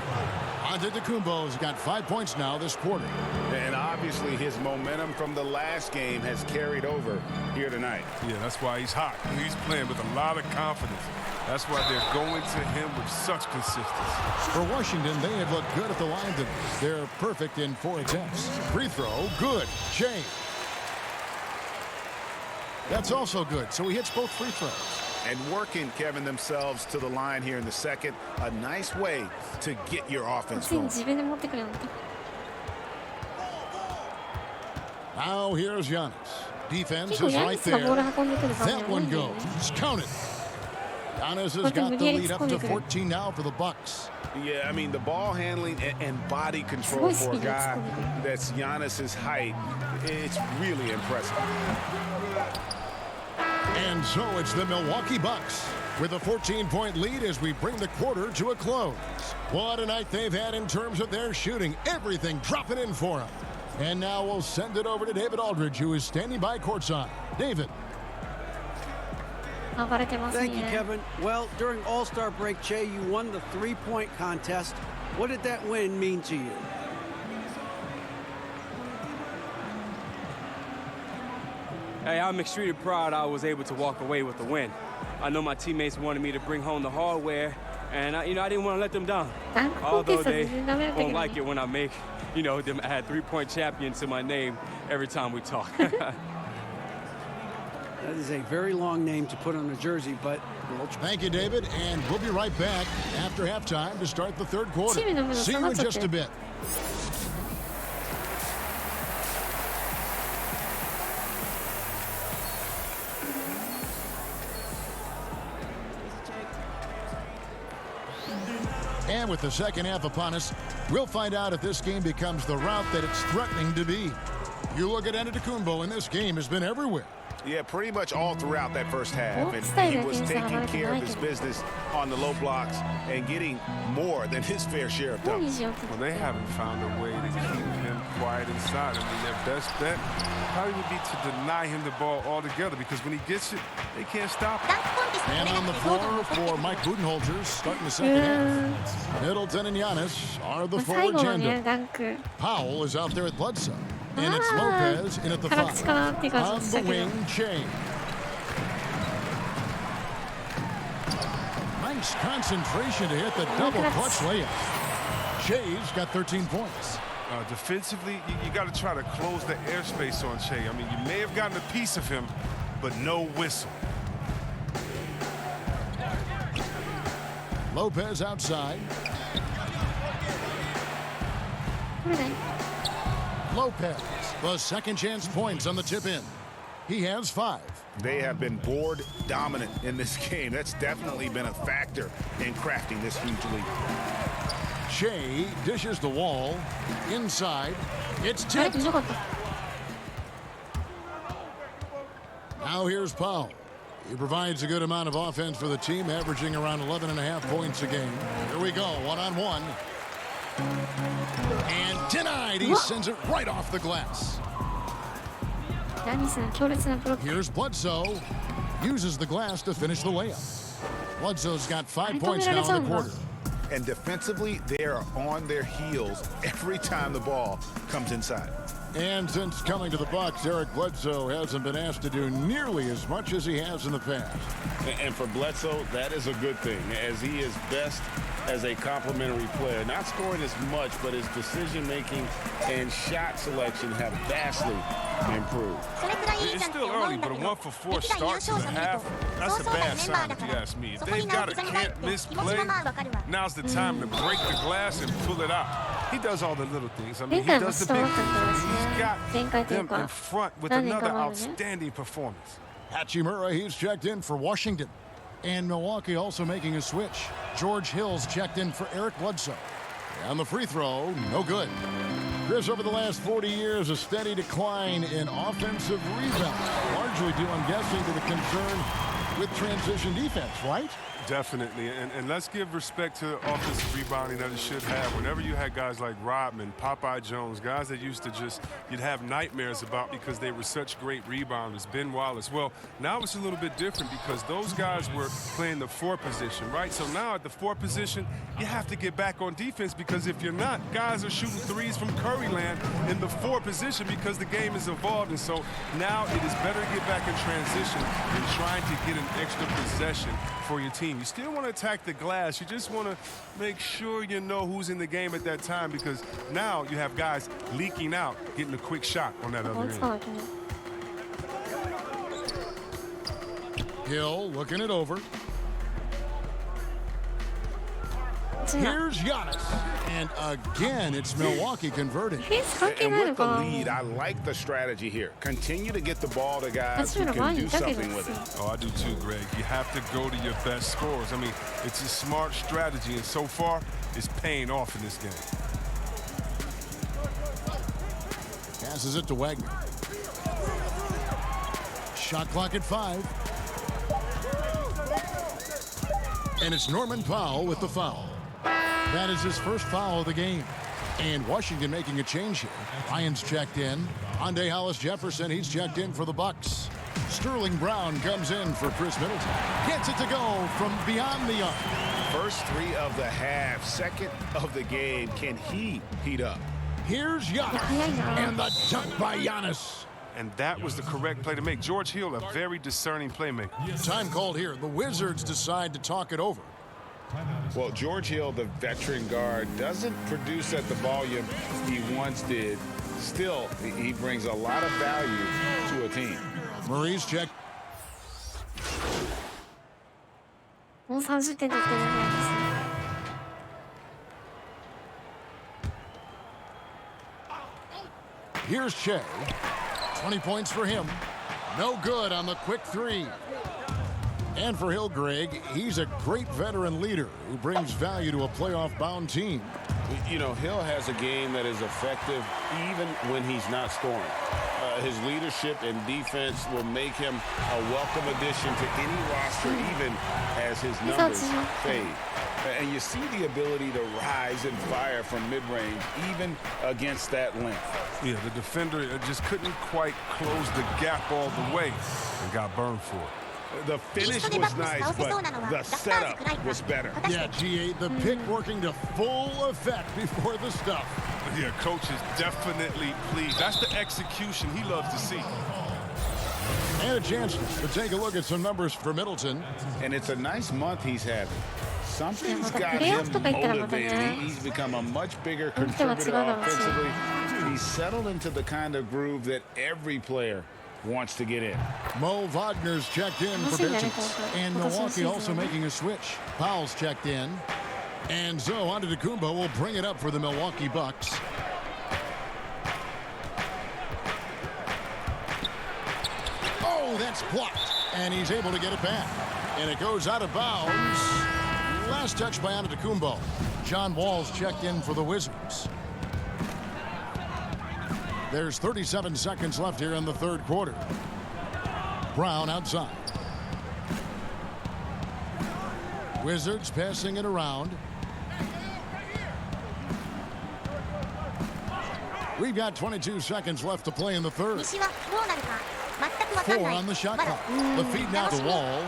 Antetokounmpo's got 5 points now this quarter. And obviously his momentum from the last game has carried over here tonight. Yeah, that's why he's hot. He's playing with a lot of confidence. That's why they're going to him with such consistency. For Washington, they have looked good at the line today. They're perfect in 4 attempts. Free throw, good. Shea. That's also good, so he hits both free throws. And working, Kevin, themselves to the line here in the second. A nice way to get your offense going. Now here's Giannis. Defense is right there. That one goes. Count it. Giannis has got the lead up to 14 now for the Bucks. Yeah, I mean, the ball handling and body control for a guy that's Giannis's height, it's really impressive. And so it's the Milwaukee Bucks with a 14-point lead as we bring the quarter to a close. What a night they've had in terms of their shooting. Everything dropping in for them. And now we'll send it over to David Aldridge, who is standing by courtside. David. Thank you, Kevin. Well, during All-Star break, Che, you won the three-point contest. What did that win mean to you? Hey, I'm extremely proud I was able to walk away with the win. I know my teammates wanted me to bring home the hardware, and I didn't want to let them down. Although they won't like it when I make, them add three-point champion to my name every time we talk. That is a very long name to put on a jersey, but... Thank you, David, and we'll be right back after halftime to start the third quarter. See you in just a bit. And with the second half upon us, we'll find out if this game becomes the route that it's threatening to be. You look at Antetokounmpo, and this game has been everywhere. Yeah, pretty much all throughout that first half. And he was taking care of his business on the low blocks and getting more than his fair share of dunks. Well, they haven't found a way to keep him quiet inside. I mean, their best bet probably would be to deny him the ball altogether, because when he gets it, they can't stop him. And on the floor for Mike Budenholzer, starting the second half. Middleton and Giannis are the forward tandem. Powell is out there at Bledsoe. And it's Lopez in at the 5. On the wing, Shea. Nice concentration to hit the double clutch layup. Shea's got 13 points. Defensively, you got to try to close the airspace on Shea. I mean, you may have gotten a piece of him, but no whistle. Lopez outside. Lopez, the second chance points on the tip in. He has 5. They have been board dominant in this game. That's definitely been a factor in crafting this huge lead. Shea dishes the Wall. Inside. It's tipped. Now here's Powell. He provides a good amount of offense for the team, averaging around 11.5 points a game. Here we go, one-on-one. And denied. He sends it right off the glass. Here's Bledsoe. Uses the glass to finish the layup. Bledsoe's got 5 points now in the quarter. And defensively, they are on their heels every time the ball comes inside. And since coming to the Bucks, Eric Bledsoe hasn't been asked to do nearly as much as he has in the past. And for Bledsoe, that is a good thing, as he is best as a complementary player. Not scoring as much, but his decision-making and shot selection have vastly improved. It's still early, but a 1-for-4 start to the half, that's a bad sign if you ask me. If they've got a can't-miss play, now's the time to break the glass and pull it out. He does all the little things. I mean, he does the big things. He's got them in front with another outstanding performance. Hachimura, he's checked in for Washington. And Milwaukee also making a switch. George Hill's checked in for Eric Bledsoe. And the free throw, no good. Chris, over the last 40 years, a steady decline in offensive rebounds. Largely due, I'm guessing, to the concern with transition defense, right? Definitely, and let's give respect to offensive rebounding that it should have. Whenever you had guys like Rodman, Popeye Jones, guys that used to just, you'd have nightmares about because they were such great rebounders, Ben Wallace. Well, now it's a little bit different because those guys were playing the 4 position, right? So now at the 4 position, you have to get back on defense because if you're not, guys are shooting threes from Curry land in the 4 position because the game is evolved. And so now it is better to get back in transition than trying to get an extra possession for your team. You still want to attack the glass. You just want to make sure you know who's in the game at that time because now you have guys leaking out, getting a quick shot on that other end. Hill looking it over. Here's Giannis. And again, it's Milwaukee converting. And with the lead, I like the strategy here. Continue to get the ball to guys who can do something with it. Oh, I do too, Greg. You have to go to your best scorers. I mean, it's a smart strategy, and so far, it's paying off in this game. Passes it to Wagner. Shot clock at 5. And it's Norman Powell with the foul. That is his first foul of the game. And Washington making a change here. Lyons checked in. Andre Hollis-Jefferson, he's checked in for the Bucks. Sterling Brown comes in for Chris Middleton. Gets it to go from beyond the arc. First 3 of the half, second of the game. Can he heat up? Here's Giannis. And the dunk by Giannis. And that was the correct play to make. George Hill, a very discerning playmaker. Time called here. The Wizards decide to talk it over. Well, George Hill, the veteran guard, doesn't produce at the volume he once did. Still, he brings a lot of value to a team. Murray's check. Here's Shea. 20 points for him. No good on the quick 3. And for Hill, Greg, he's a great veteran leader who brings value to a playoff-bound team. You know, Hill has a game that is effective even when he's not scoring. His leadership and defense will make him a welcome addition to any roster, even as his numbers fade. And you see the ability to rise and fire from mid-range, even against that length. Yeah, the defender just couldn't quite close the gap all the way and got burned for it. The finish was nice, but the setup was better. Yeah, GA, the pick working to full effect before the stuff. Yeah, coach is definitely pleased. That's the execution he loves to see. And a chance to take a look at some numbers for Middleton. And it's a nice month he's having. Something's got him motivated. He's become a much bigger contributor offensively. He's settled into the kind of groove that every player wants to get in. Mo Wagner's checked in for Benchins. And Milwaukee also making a switch. Powell's checked in. And so Antetokounmpo will bring it up for the Milwaukee Bucks. Oh, that's blocked. And he's able to get it back. And it goes out of bounds. Last touch by Antetokounmpo. John Wall's checked in for the Wizards. There's 37 seconds left here in the third quarter. Brown outside. Wizards passing it around. We've got 22 seconds left to play in the third. 西はどうなるか全くわかんない。 4 on the shot clock. The feed now to Wall.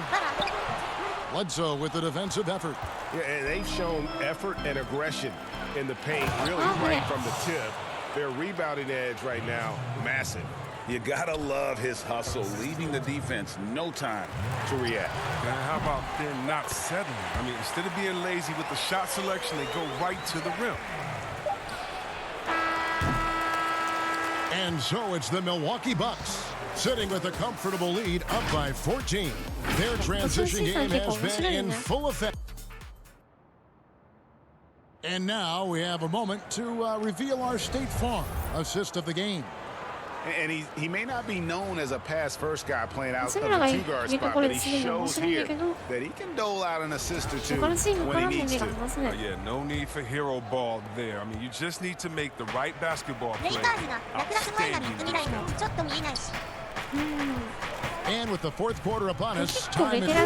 Bledsoe with the defensive effort. Yeah, and they've shown effort and aggression in the paint, really right from the tip. Their rebounding edge right now, massive. You gotta love his hustle, leaving the defense no time to react. And how about them not settling? I mean, instead of being lazy with the shot selection, they go right to the rim. And so it's the Milwaukee Bucks, sitting with a comfortable lead, up by 14. Their transition game has been in full effect. And now we have a moment to reveal our State Farm assist of the game. And he may not be known as a pass-first guy playing out of the two-guard spot, but he shows here that he can dole out an assist or two when he needs to. Yeah, no need for hero ball there. I mean, you just need to make the right basketball play. And with the fourth quarter upon us, time is... I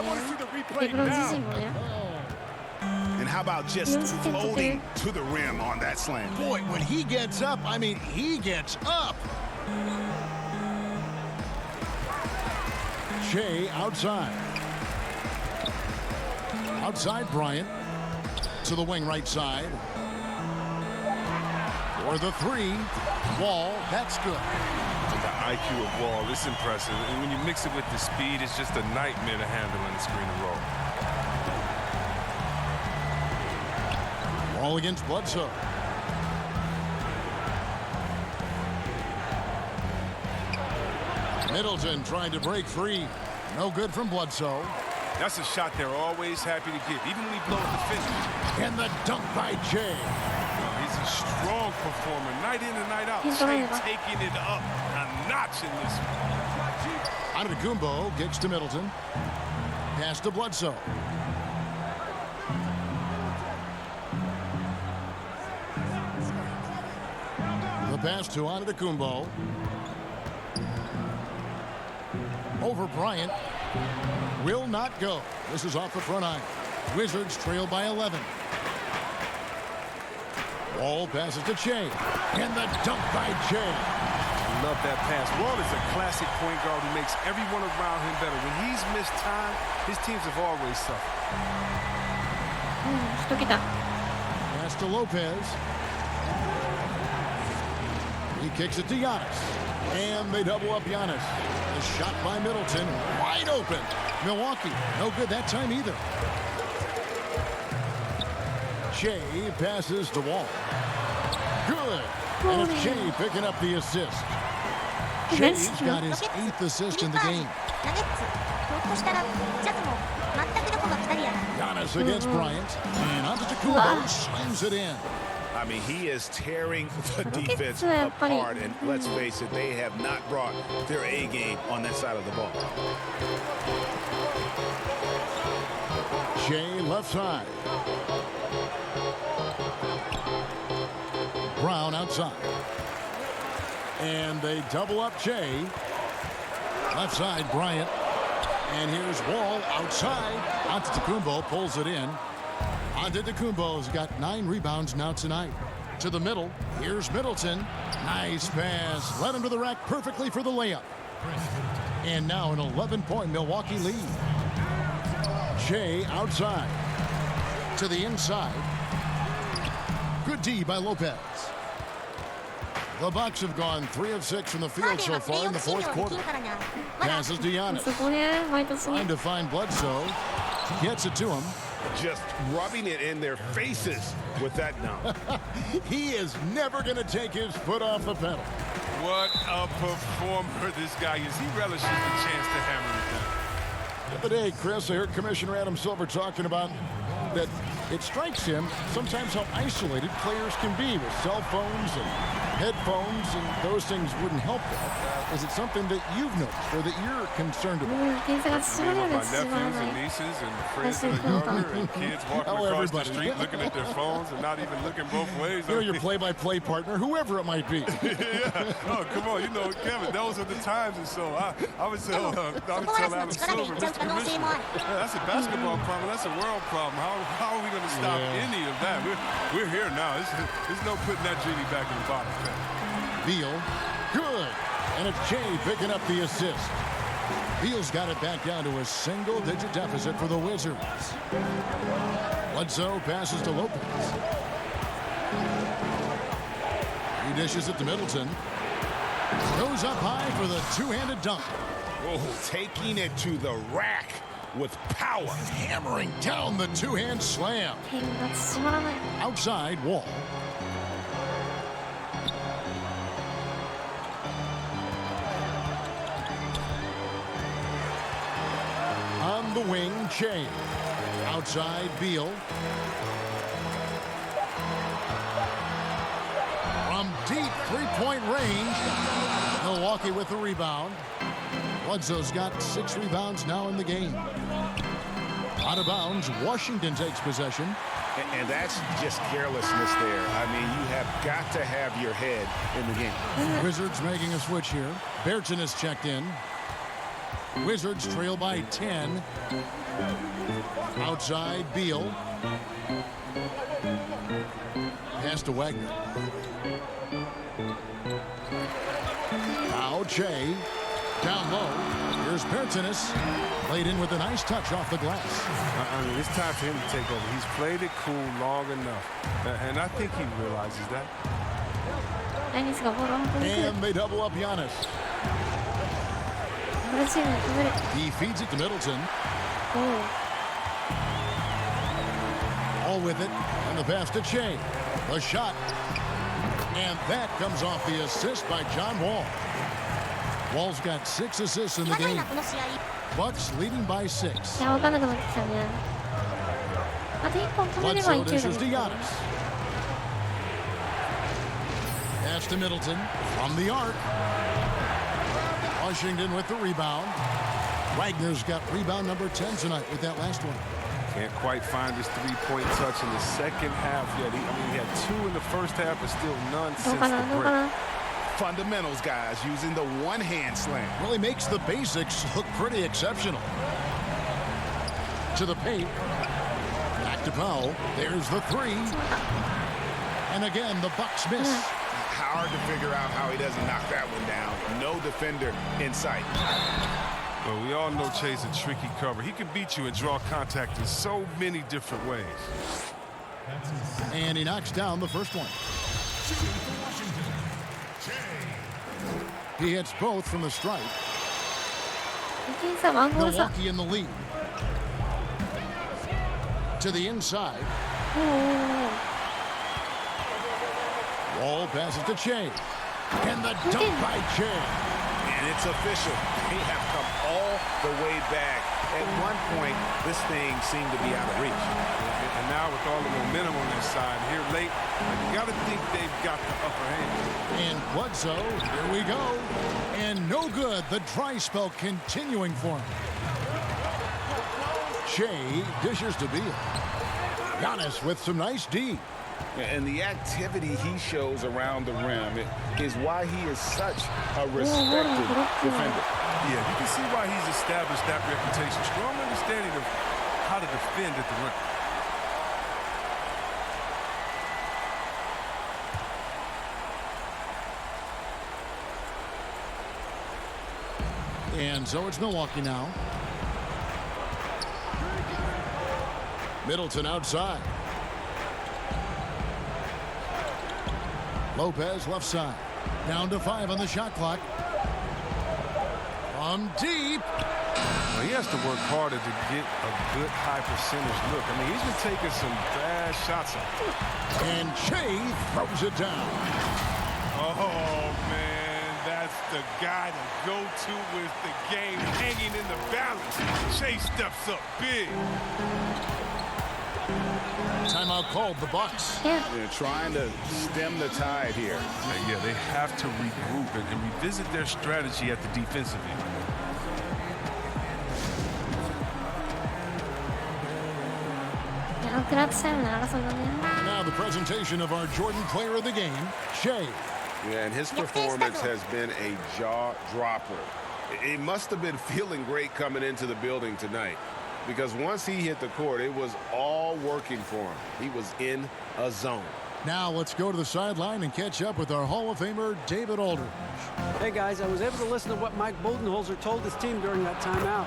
want to see the replay now. And how about just floating to the rim on that slam? Boy, when he gets up, I mean, he gets up. Shea outside. Outside Bryant. To the wing right side. For the three. Wall, that's good. The IQ of Wall, it's impressive. And when you mix it with the speed, it's just a nightmare to handle in the screen and roll. Wall against Bledsoe. Middleton trying to break free. No good from Bledsoe. That's a shot they're always happy to give, even when he blows the finish. And the dunk by Jay. He's a strong performer, night in and night out. Jay taking it up a notch in this one. Antetokounmpo gets to Middleton. Pass to Bledsoe. The pass to Antetokounmpo. Over Bryant. Will not go. This is off the front eye. Wizards trail by 11. Wall passes to Shea. And the dunk by Shea. I love that pass. Wall is a classic point guard who makes everyone around him better. When he's missed time, his teams have always suffered. Pass to Lopez. He kicks it to Giannis. And they double up Giannis. The shot by Middleton. Wide open. Milwaukee. No good that time either. Shea passes to Wall. Good. And it's Shea picking up the assist. Shea's got his 8th assist in the game. Giannis against Bryant. And Antetokounmpo slams it in. I mean, he is tearing the defense apart, and let's face it, they have not brought their A game on that side of the ball. Shea left side. Brown outside. And they double up Shea. Left side, Bryant. And here's Wall outside. Antetokounmpo pulls it in. Antetokounmpo's got 9 rebounds now tonight. To the middle. Here's Middleton. Nice pass. Led him to the rack perfectly for the layup. And now an 11-point Milwaukee lead. Shea outside. To the inside. Good D by Lopez. The Bucks have gone 3 of 6 from the field so far in the fourth quarter. Passes to Giannis. Trying to find Bledsoe. Gets it to him. Just rubbing it in their faces with that dunk. He is never going to take his foot off the pedal. What a performer this guy is. He relishes the chance to hammer it down. The other day, Chris, I heard Commissioner Adam Silver talking about that it strikes him sometimes how isolated players can be with cell phones and headphones and those things wouldn't help that. Is it something that you've noticed or that you're concerned about? My nephews and nieces and friends that are younger and kids walking across the street looking at their phones and not even looking both ways. You know, your play-by-play partner, whoever it might be. Yeah. Oh, come on. You know, Kevin, those are the times. And so I would tell Adam Silver, Mr. Commissioner, that's a basketball problem. That's a world problem. How are we going to stop any of that? We're here now. There's no putting that genie back in the bottle. Beal, good. And it's Jay picking up the assist. Beal's got it back down to a single-digit deficit for the Wizards. Bledsoe passes to Lopez. He dishes it to Middleton. Goes up high for the two-handed dunk. Oh, taking it to the rack with power. Hammering down the two-hand slam. Outside Wall. On the wing, Che. Outside Beal. From deep three-point range. Milwaukee with the rebound. Bledsoe's got 6 rebounds now in the game. Out of bounds, Washington takes possession. And that's just carelessness there. I mean, you have got to have your head in the game. Wizards making a switch here. Berton is checked in. Wizards trail by 10. Outside, Beal. Pass to Wagner. Now Che. Down low. Here's Bertanis. Laid in with a nice touch off the glass. I mean, it's time for him to take over. He's played it cool long enough. And I think he realizes that. And they double up Giannis. He feeds it to Middleton. All with it. And the pass to Che. The shot. And that comes off the assist by John Wall. Wall's got 6 assists in the game. Bucks leading by 6. Bledsoe dishes to Giannis. Pass to Middleton from the arc. Washington with the rebound. Wagner's got rebound number 10 tonight with that last one. Can't quite find his three-point touch in the second half yet. He had 2 in the first half, but still none since the break. Fundamentals, guys, using the one-hand slam. Really makes the basics look pretty exceptional. To the paint. Back to Powell. There's the 3. And again, the Bucks miss. Hard to figure out how he doesn't knock that one down. No defender in sight. Well, we all know Che's a tricky cover. He can beat you and draw contact in so many different ways. And he knocks down the first one. He hits both from the stripe. Milwaukee in the lead. To the inside. Wall passes to Che. And the dunk by Che. And it's official. They have come all the way back. At one point, this thing seemed to be out of reach. And now with all the momentum on their side here late, you got to think they've got the upper hand. And Bledsoe, here we go. And no good. The dry spell continuing for him. Che dishes to Beal. Giannis with some nice D. And the activity he shows around the rim is why he is such a respected defender. Yeah, you can see why he's established that reputation. Strong understanding of how to defend at the rim. And so it's Milwaukee now. Middleton outside. Lopez left side. Down to 5 on the shot clock. From deep. Well, he has to work harder to get a good high percentage look. I mean, he's been taking some bad shots. And Che throws it down. Oh, man, that's the guy to go to with the game hanging in the balance. Che steps up big. Timeout called the Bucks. They're trying to stem the tide here. Yeah, they have to regroup and revisit their strategy at the defensive end. Now the presentation of our Jordan Player of the Game, Shea. Yeah, and his performance has been a jaw dropper. He must have been feeling great coming into the building tonight, because once he hit the court, it was all working for him. He was in a zone. Now let's go to the sideline and catch up with our Hall of Famer, David Aldridge. Hey guys, I was able to listen to what Mike Budenholzer told his team during that timeout.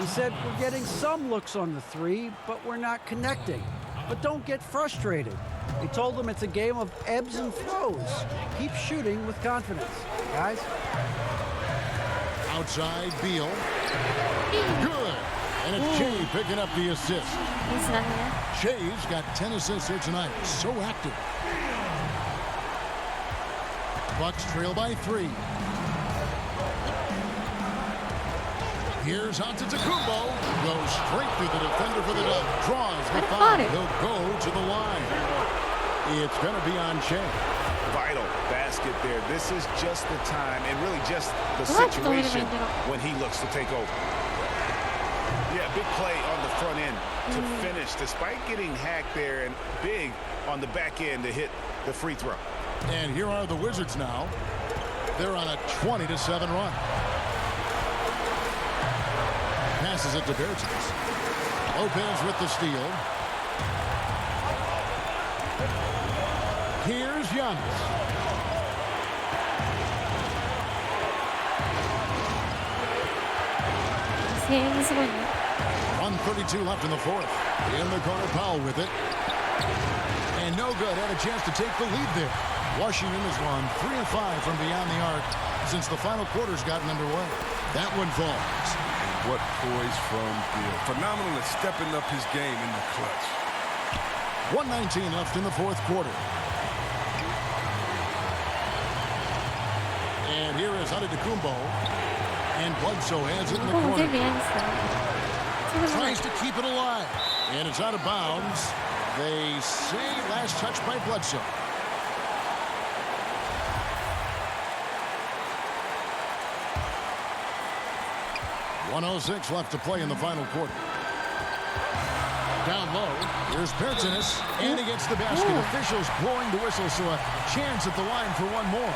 He said, we're getting some looks on the three, but we're not connecting. But don't get frustrated. He told them it's a game of ebbs and flows. Keep shooting with confidence, guys. Outside, Beal. Good. And it's Shea picking up the assist. Shea's got 10 assists here tonight. So active. Bucks trail by 3. Here's Antetokounmpo. Goes straight through the defender for the dunk. Draws the foul. He'll go to the line. It's going to be on Shea. Vital basket there. This is just the time, and really just the situation when he looks to take over. Yeah, big play on the front end to finish, despite getting hacked there, and big on the back end to hit the free throw. And here are the Wizards now. They're on a 20-7 run. Passes it to Bertans. Lopez with the steal. Here's Giannis. .132 left in the fourth. In the corner, Powell with it. And no good. Had a chance to take the lead there. Washington has gone 3 of 5 from beyond the arc since the final quarter's gotten underway. That one falls. What poise from Beal. Phenomenal at stepping up his game in the clutch. 1:19 left in the fourth quarter. And here is Antetokounmpo. And Bledsoe has it in the corner. Tries to keep it alive. And it's out of bounds. They say last touch by Bledsoe. .106 left to play in the final quarter. Down low, here's Bertans, and he gets the basket. Officials blowing the whistle, so a chance at the line for one more.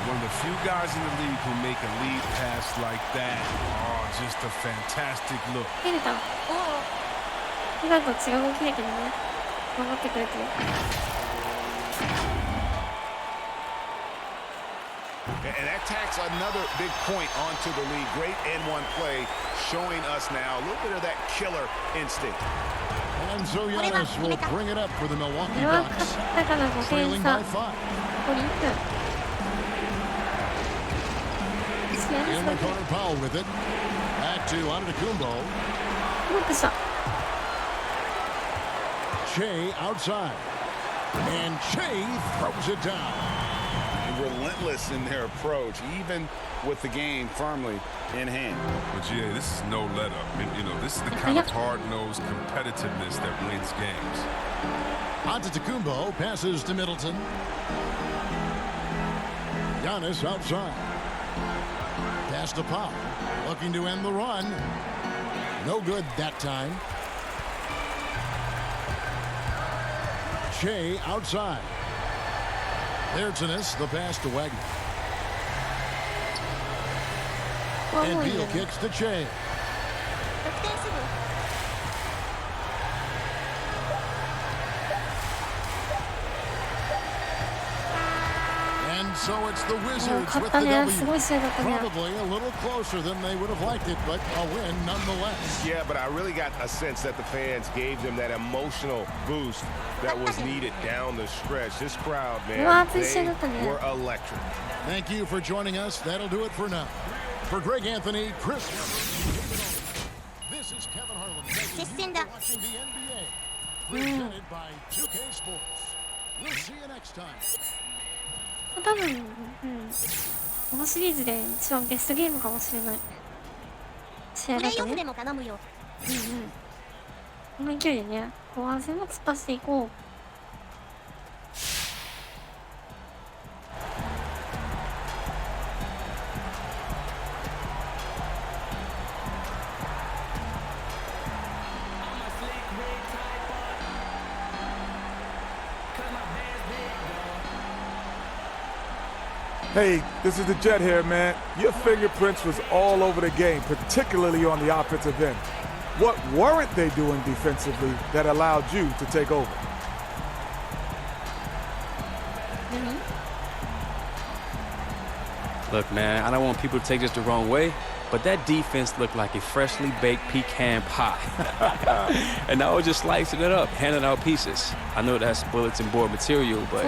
One of the few guys in the league who make a lead pass like that. Oh, just a fantastic look. And that tacks another big point onto the league. Great N1 play, showing us now a little bit of that killer instinct. And so Giannis will bring it up for the Milwaukee Bucks, trailing by 5. In the corner, Powell with it. Back to Antetokounmpo. Shea outside. And Shea throws it down. Relentless in their approach, even with the game firmly in hand. But yeah, this is no let up. And, you know, this is the kind of hard-nosed competitiveness that wins games. Antetokounmpo passes to Middleton. Giannis outside. Pass to Powell. Looking to end the run. No good that time. Shea outside. Bertans, the pass to Wagner. And Beal kicks to Shea. And so it's the Wizards with the W. Probably a little closer than they would have liked it, but a win nonetheless. Yeah, but I really got a sense that the fans gave them that emotional boost that was needed down the stretch. This crowd, man, they were electric. Thank you for joining us. That'll do it for now. For Greg Anthony, Chris. This is Kevin Harlan. Watching the NBA. Presented by 2K Sports. We'll see you next time. 多分、このシリーズで一番ベストゲームかもしれない。試合だとね。プレイオフでも頼むよ。この勢いでね、後半戦も突っ走っていこう。Hey, this is the Jet here, man. Your fingerprints was all over the game, particularly on the offensive end. What weren't they doing defensively that allowed you to take over? Look, man, I don't want people to take this the wrong way, but that defense looked like a freshly baked pecan pie. And I was just slicing it up, handing out pieces. I know that's bulletin board material, but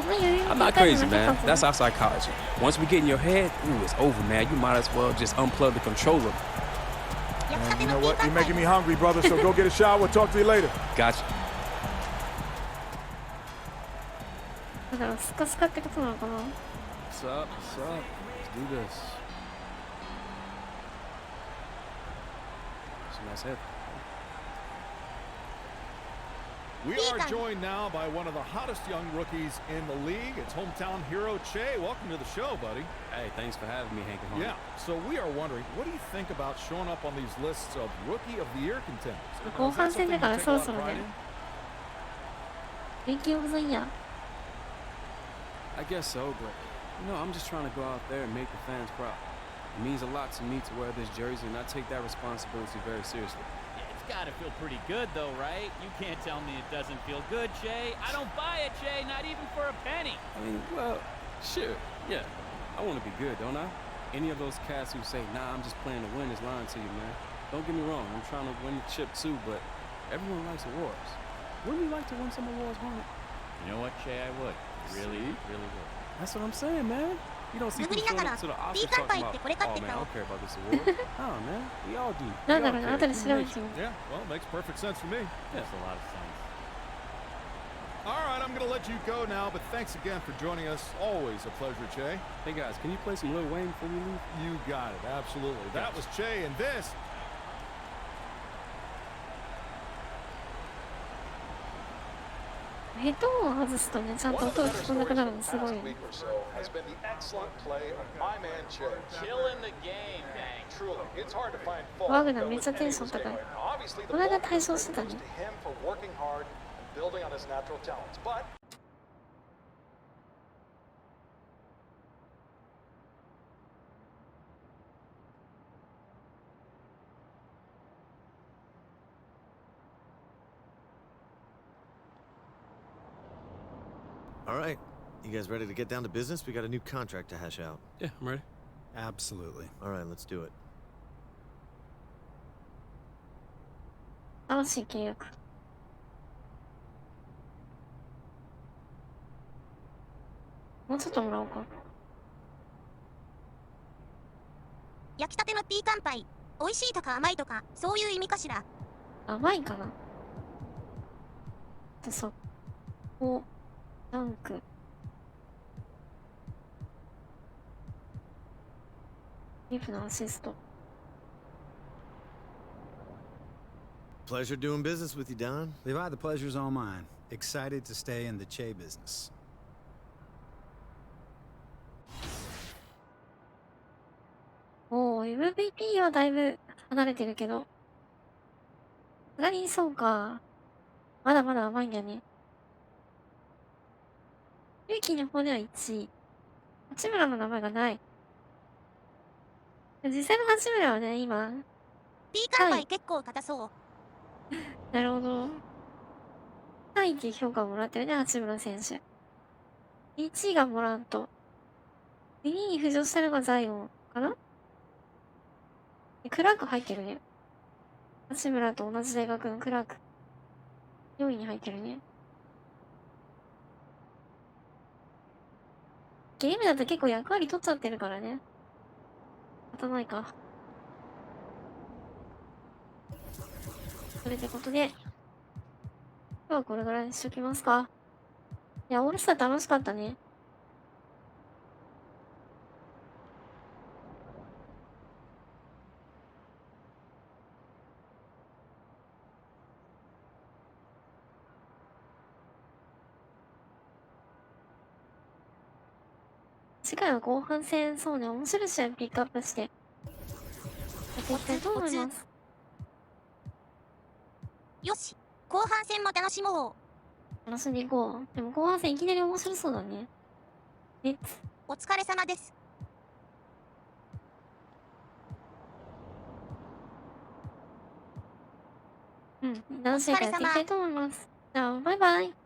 I'm not crazy, man. That's our psychology. Once we get in your head, ooh, it's over, man. You might as well just unplug the controller. Man, you know what? You're making me hungry, brother, so go get a shower. We'll talk to you later. Gotcha. だからスカスカってことなのかな。 What's up? What's up? Let's do this. Nice hit. We are joined now by one of the hottest young rookies in the league. It's hometown hero Che. Welcome to the show, buddy. Hey, thanks for having me, Hank. Yeah, so we are wondering, what do you think about showing up on these lists of Rookie of the Year contenders? 後半戦だからそろそろね。Rookie of the Year. I guess so, but you know, I'm just trying to go out there and make the fans proud. It means a lot to me to wear this jersey, and I take that responsibility very seriously. It's got to feel pretty good, though, right? You can't tell me it doesn't feel good, Che. I don't buy it, Che, not even for a penny. I mean, well, sure, yeah. I want to be good, don't I? Any of those cats who say, nah, I'm just playing to win is lying to you, man. Don't get me wrong, I'm trying to win the chip too, but everyone likes awards. Wouldn't you like to win some awards, Hornet? You know what, Che, I would. Really, really would. That's what I'm saying, man. You don't see people showing up to the office talking about, oh man, I don't care about this award. Oh man, we all do. Yeah, well, it makes perfect sense for me. Makes a lot of sense. All right, I'm going to let you go now, but thanks again for joining us. Always a pleasure, Che. Hey guys, can you play some Lil Wayne before we leave? You got it, absolutely. That was Che, and this. Headphone を外すとね、ちゃんと音が聞こえなくなるのすごいよね。ワグナーめっちゃテンション高い。この間対象してたね。All right. You guys ready to get down to business? We got a new contract to hash out. Yeah, I'm ready. Absolutely. All right, let's do it. 新しい契約。もうちょっともらおうか。焼きたてのピーカンパイ。美味しいとか甘いとか、そういう意味かしら。甘いかな。そこ。ダンク。リフのアシスト。Pleasure doing business with you, Don. Levi, the pleasure's all mine. Excited to stay in the Che business. おー、MVP はだいぶ離れてるけど。さすがにそうか。まだまだ甘いんだよね。ルーキーの方では1位。八村の名前がない。実際の八村はね、今。ピーカンパイ結構硬そう。なるほど。3位っていう評価をもらってるね、八村選手。1位がもらうと。2位に浮上したのがザイオンかな？クラーク入ってるね。八村と同じ大学のクラーク。4位に入ってるね。ゲームだと結構役割取っちゃってるからね。仕方ないか。それってことで、今日はこれぐらいにしときますか。いや、オールスター楽しかったね。次回は後半戦、そうね、面白い試合ピックアップして、やっていきたいと思います。よし、後半戦も楽しもう。楽しんでいこう。でも後半戦いきなり面白そうだね。お疲れ様です。楽しいからやっていきたいと思います。じゃあ、バイバイ。